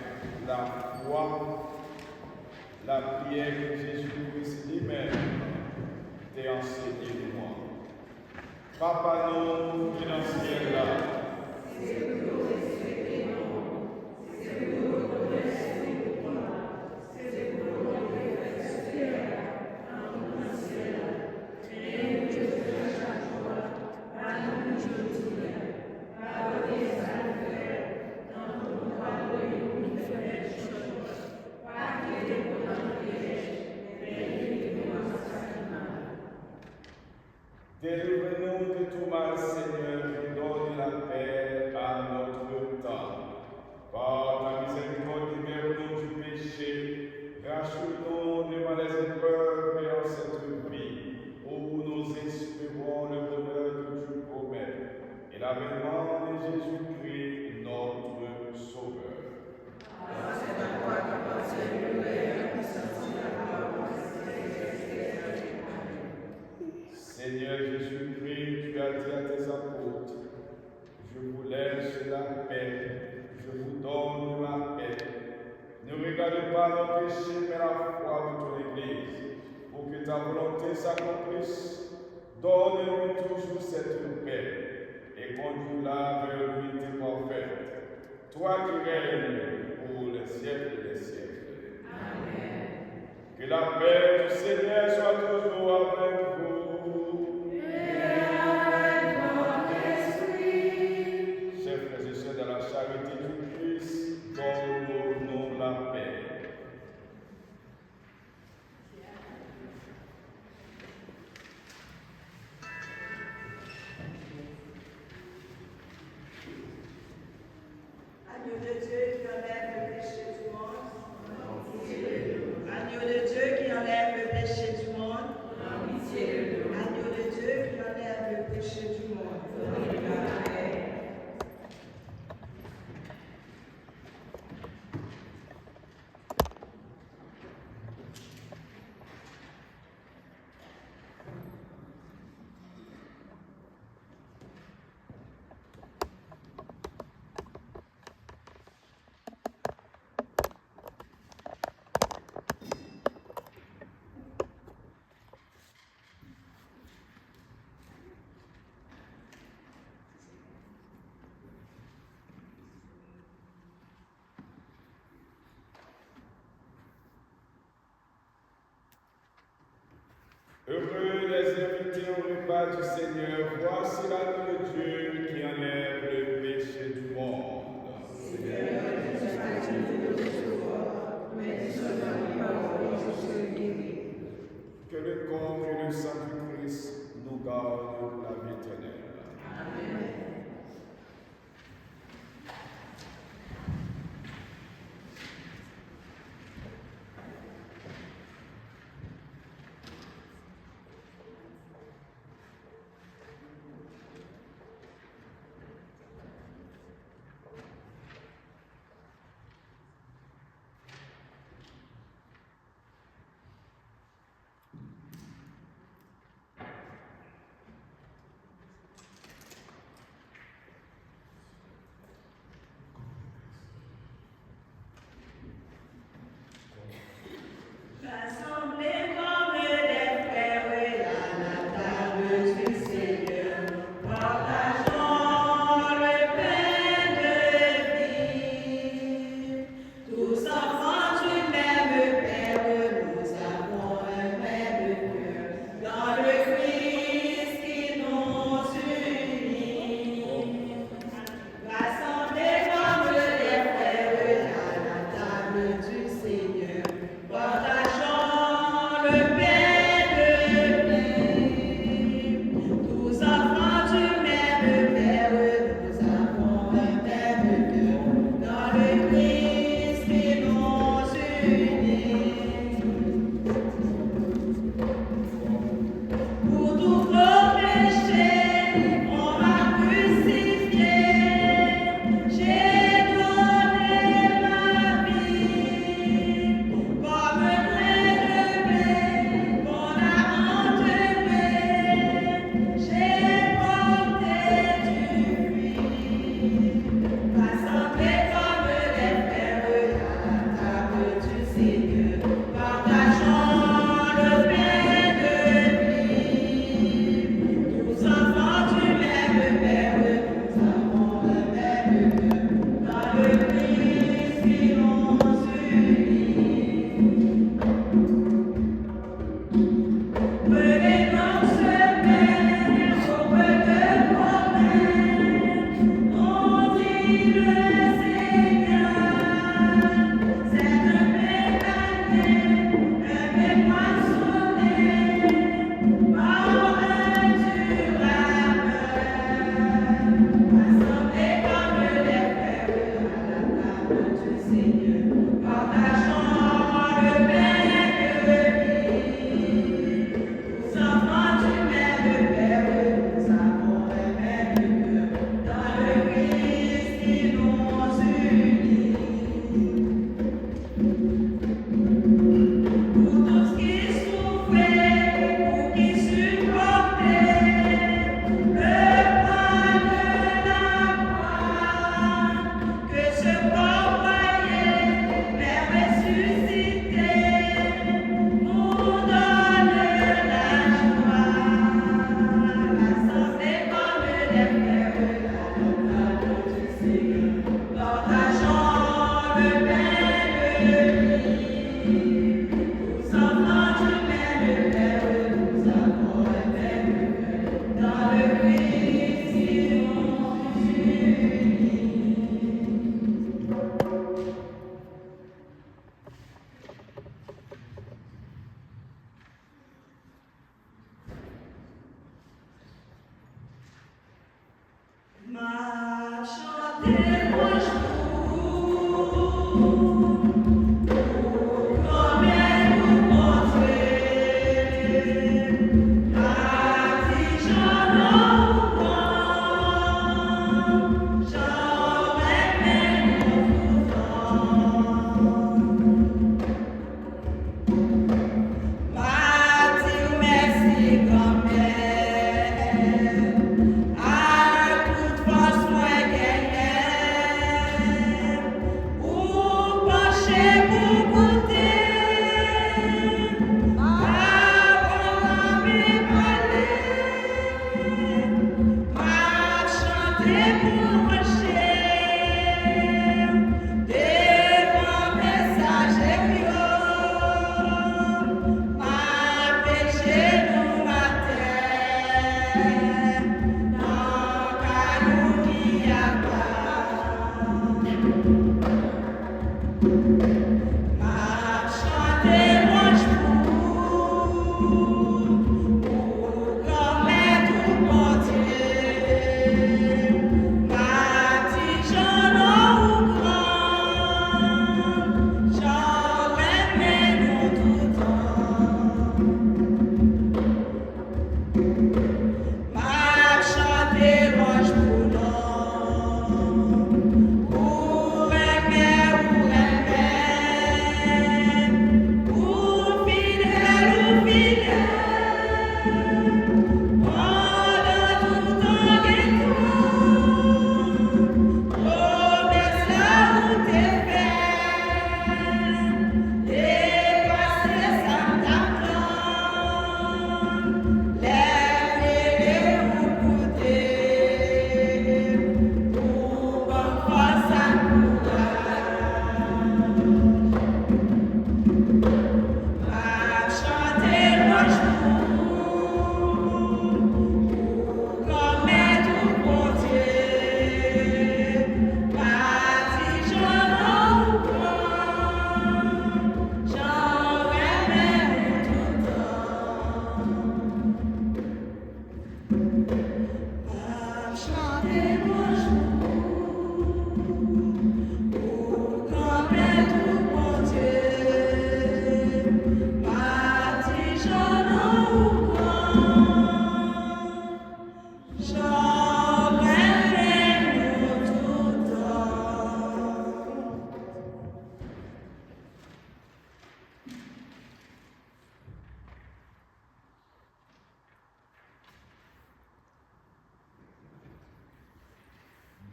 la foi, la prière que Jésus-Christ lui-même t'a enseigné de moi. Papa, nous qui dans le ciel là, délivre-nous de tout mal, Seigneur, et donne la paix à notre temps. Par ta miséricorde, libère-nous du péché, rachète-nous des malaises épreuves et en cette vie, où nous espérons le bonheur que tu promets, et l'avènement de Jésus-Christ, notre Sauveur. Seigneur Jésus-Christ, tu as dit à tes apôtres, je vous laisse la paix, je vous donne la paix. Ne regarde pas nos péchés, mais la foi de ton Église, pour que ta volonté s'accomplisse. Donne-lui toujours cette paix et conduis-la vers l'unité parfaite. Toi qui règnes pour les siècles des siècles. Amen. Que la paix du Seigneur soit toujours avec vous. Agneau de Dieu qui enlève le péché du monde. Agneau de Dieu qui enlève le péché du monde. Agneau de Dieu qui enlève le péché du monde. Heureux les invités au repas du Seigneur, voici l'agneau de Dieu qui enlève le péché du monde. Seigneur, que le corps et le sang du Christ nous gardent la vie éternelle. Amen.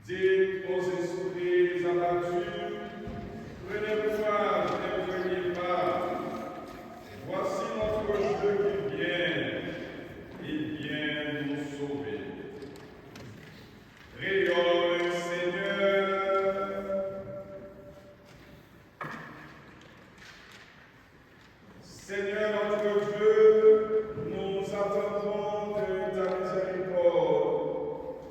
Dites aux esprits abattus, prenez courage et ne craignez pas. Voici notre Dieu qui vient, il vient nous sauver. Prions le Seigneur. Seigneur notre Dieu, nous attendons de ta miséricorde,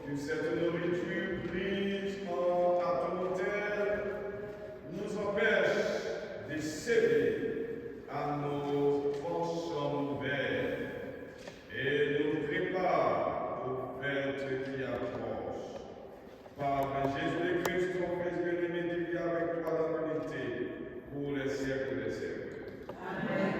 que cette nourriture prise en ta volonté nous empêche de céder à nos penchants ouverts et nous prépare aux fêtes qui approchent. Par Jésus-Christ, ton Fils bien-aimé, qui vit avec toi dans l'unité pour les siècles des siècles. Amen.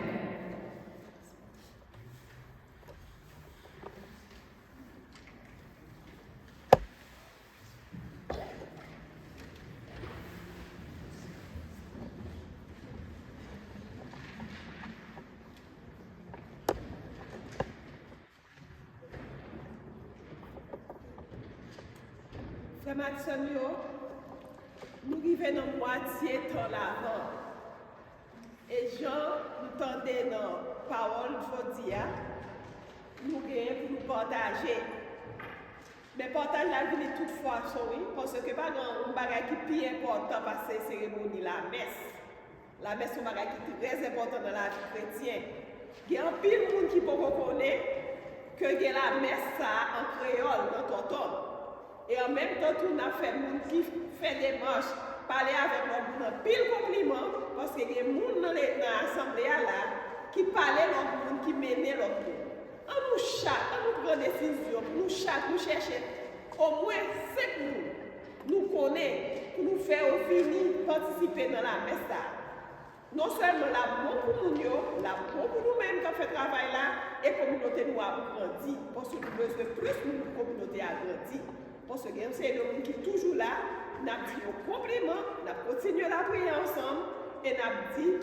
Frère Maxon, nous arrivons dans moitié temps l'avant. Et Jean, nous tendons dans la parole aujourd'hui, nous gagnons pour nous partager. Mais partage la vie toutefois, oui, parce que pas un bagage qui est plus important parce que c'est cérémonie, la messe. La messe est un bagage qui est très important dans la vie chrétienne. Il y a un pile de monde qui peut reconnaître que la messe ça en créole dans ton temps. Et en même temps, tout a fait monde qui fait des marches, parler avec l'autre, pile compliment, parce qu'il y a des gens dans l'assemblée là qui parlent l'autre monde, qui mènent l'autre monde. On nous chaque, on nous prend des décisions, nous chaque, nous cherchons au moins 5 nous connaissons, pour nous faire finir participer dans la messe. Non seulement la bon pour nous, la bon pour nous-mêmes qui fait travail là, et la communauté nous a grandi, parce que nous avons besoin de plus, nous, la communauté a grandi. Parce que c'est le monde qui est toujours là, nous avons dit au compliment, nous avons continué à prier ensemble, et nous avons dit,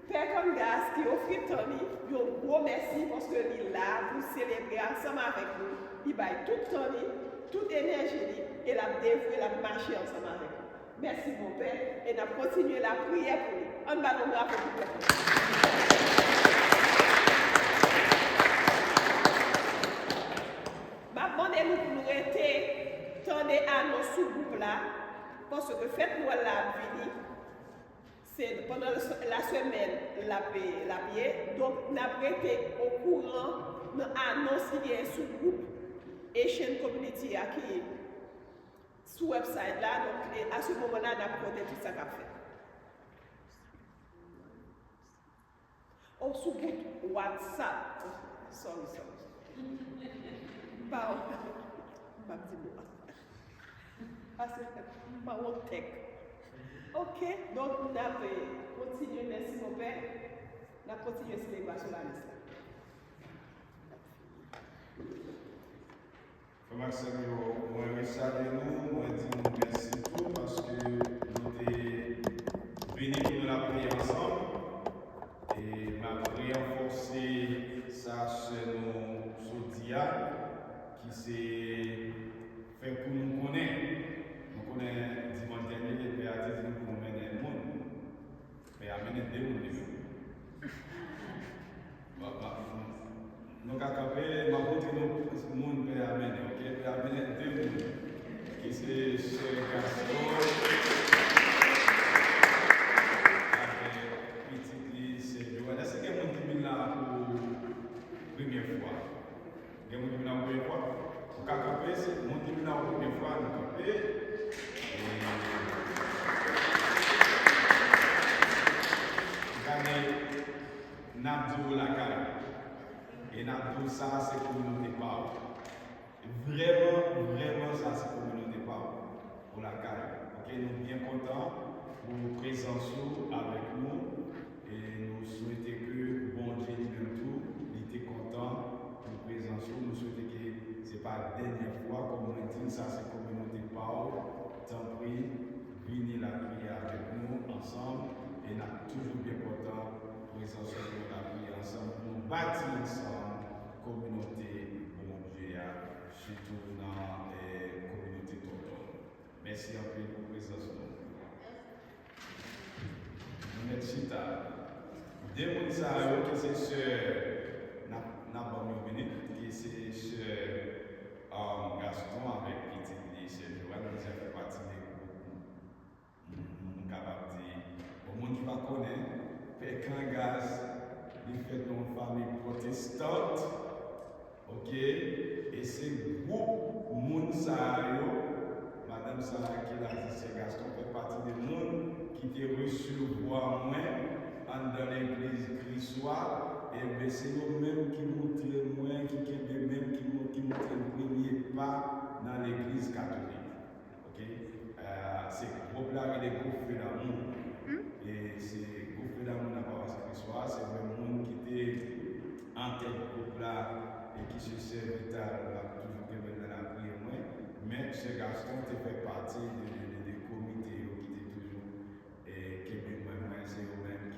Père Congas qui offre Tony, un gros merci parce qu'il est là pour célébrer ensemble avec nous. Il va toute Tony, toute énergie, et la dévouer, la marcher ensemble avec nous. Merci mon Père. Et nous continuons la prière pour lui. On va nous rappeler pour lui. Demandez-nous pour nous rester, tendez à nos sous-groupes là, parce que faites-nous la vie. C'est pendant la semaine la pied. Donc, nous avons été au courant, nous annoncé un sous-groupe Asian Community qui est sur le website là. Donc, à ce moment-là, nous avons compté tout ça qu'a fait. Au sous-groupe WhatsApp. Sorry. Pas tech. Ok, donc nous avons continué, merci mon Père. Nous avons continué cette célébration sur la liste. Frère Samuel, moi, je salue nous, moi, je dis merci tout parce que nous sommes venus pour la prier ensemble. Et ma prière renforcer ça chez nous, Sodia, qui s'est fait pour nous connaître. Nous connaissons dimanche dernier, le Père a dit pour nous mener le monde. Le Père a mené deux mondes. Nous avons capé, ma route, nous, le monde Père a mené, ok? Le Père a mené deux mondes. Qui c'est chez Gaston. Première fois. Il y a une première fois. Pour camper, c'est mon début la première fois, nous camper. Regardez, Nabdou la caille. Et Nabdou, ça, c'est communauté power. Vraiment, ça, c'est communauté power. Pour la caille. Ok, nous sommes bien contents pour votre présence avec nous. Et nous souhaitons que bon Dieu nous tout. Content pour présence, nous souhaitons que ce n'est pas la dernière fois, comme on dit, ça c'est communauté Power. Tant pis, venez la prière avec nous ensemble et nous sommes toujours bien contents pour présence de la prière ensemble, pour nous bâtir ensemble, communauté bon Dieu, surtout dans la communauté Tonton. Merci un peu pour présence. Merci. Deux personnes qui sont sur qui c'est chez Gaston avec Petit chez Joanne, qui fait partie des groupes. Au monde qui va connaître, Pékin Gaz, il fait dans une famille protestante, ok, et c'est groupe Mounsayo, Madame Sarah qui l'a dit, c'est Gaston fait partie des monde qui t'a reçu voir moi dans l'église Christois. Et bien, c'est nous-mêmes qui montrent moins, qui montrent le premier pas dans l'église catholique. Ok? C'est le groupe là, il est le groupe d'amour. Et c'est le groupe d'amour n'a pas passé ce soir. C'est vraiment le monde qui était en tête du groupe là et qui se sert vital, toujours que dans la prière. Mais ce Gaston fait partie des comités qui étaient toujours. Et qui est c'est eux-mêmes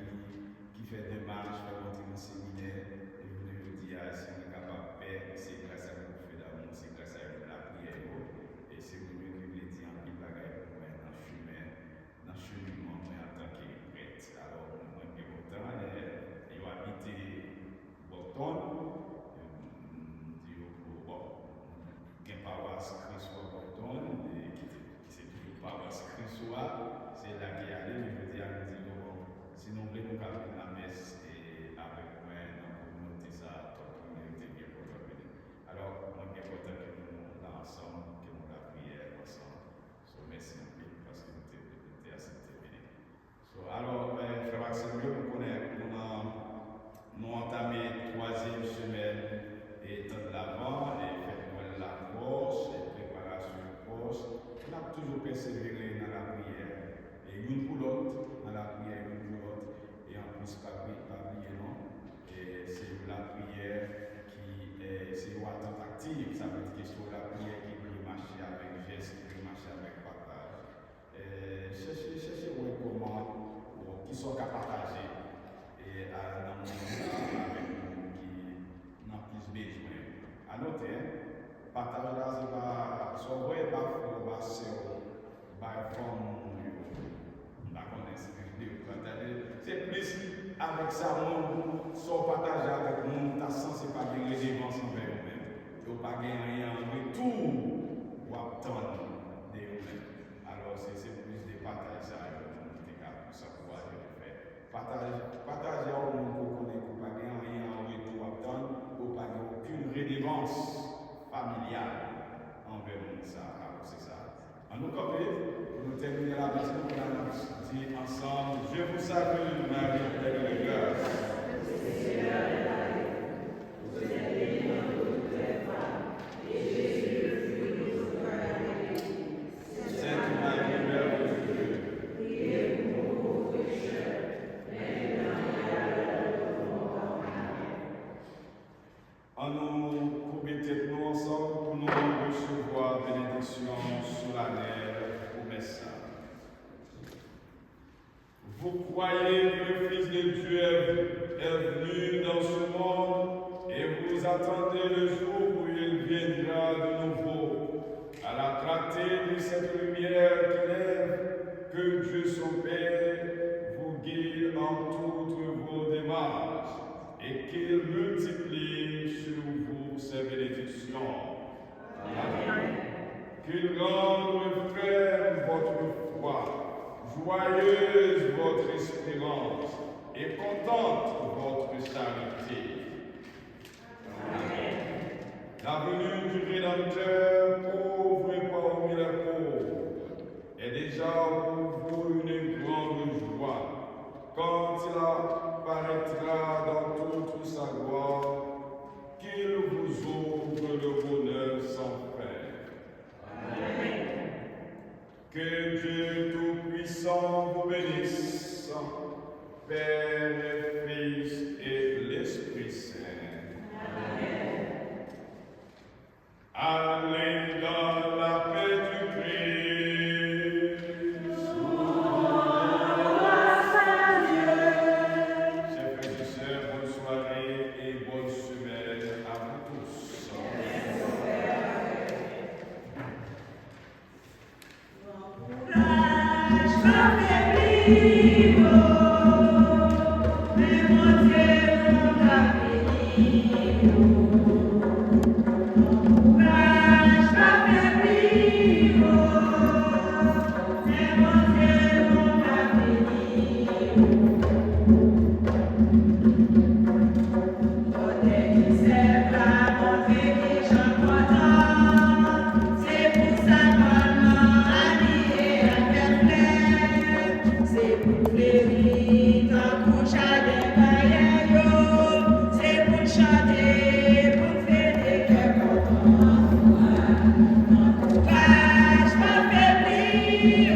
qui fait des marches, fait monter un séminaire, et vous me dites, si on est capable de faire, c'est grâce à vous fait d'amour, c'est grâce à la prière, et c'est vous qui voulez dire en plus bagaille pour moi dans le cheminement, moi en tant que prêtre. Alors, moi, je suis content, ils ont habité Boston, il y a une paroisse Christois Boston, qui c'est toujours paroisse Christois, c'est là qui est allé, mais je veux dire, si nous voulons nous faire la messe et avec moi dans la communauté, ça, toute la communauté bien content. Alors, moi, bien content que nous sommes ensemble, que nous la prière ensemble. So, merci un peu parce que nous sommes assez bénis. So, alors, frère Maxime, nous connaissons, nous entamé la troisième semaine et temps de l'avant, et fait la course, et préparation de course. On a toujours persévéré dans la prière. Et l'une pour l'autre, dans la prière, l'une pour l'autre. Et en plus, pas oublier, non? Et c'est la prière qui est, c'est une attente active. Ça veut dire que c'est la prière qui peut marcher avec geste, qui peut marcher avec partage. Cherchez comment, qui sont capables de partager. Et dans le monde avec nous qui n'ont plus besoin. À noter, partage là, c'est pas, soit vrai, pas faux, pas c'est, by from avec ça, sans partager avec nous, ta sens c'est pas bien rédévance envers nous-mêmes. Tu n'as pas gagné en retour ou attendre de nous-mêmes. Alors c'est plus des partages ça, ça pouvoir faire. Partager au monde pour qu'on n'ait pas gagné en retour ou attendre, ou pas aucune rédévance familiale envers nous. Alors c'est ça. En nous copier, nous terminer la mission pour la dit ensemble, je vous salue, Marie, pleine de grâce. Vous êtes bénie entre toutes les femmes, et Jésus, le fruit de vos entrailles, Sainte Marie, Mère de Dieu, priez pour nous pauvres pécheurs, maintenant et à l'heure de notre mort. Amen. En nous couper nous ensemble pour nous recevoir bénédiction solennelle au message. Vous croyez que le Fils de Dieu est venu dans ce monde et vous attendez le jour où il viendra de nouveau à la clarté de cette lumière qui lève, que Dieu son Père vous guide en toutes vos démarches et qu'il multiplie sur vous ses bénédictions. Amen. Qu'il rende ferme votre foi, joyeuse votre espérance et contente votre charité. Amen. La venue du Rédempteur, pauvre parmi les pauvres, est déjà pour vous une grande joie quand il apparaîtra dans toute sa gloire, qu'il vous ouvre le bonheur sans fin. Amen. Que Dieu Tout-Puissant vous bénisse, Père, Fils et l'Esprit Saint. Amen. Allez dans la paix du Christ. Chers frères et sœurs, bonne soirée et bonne semaine à vous tous. Encourage, pas faiblir.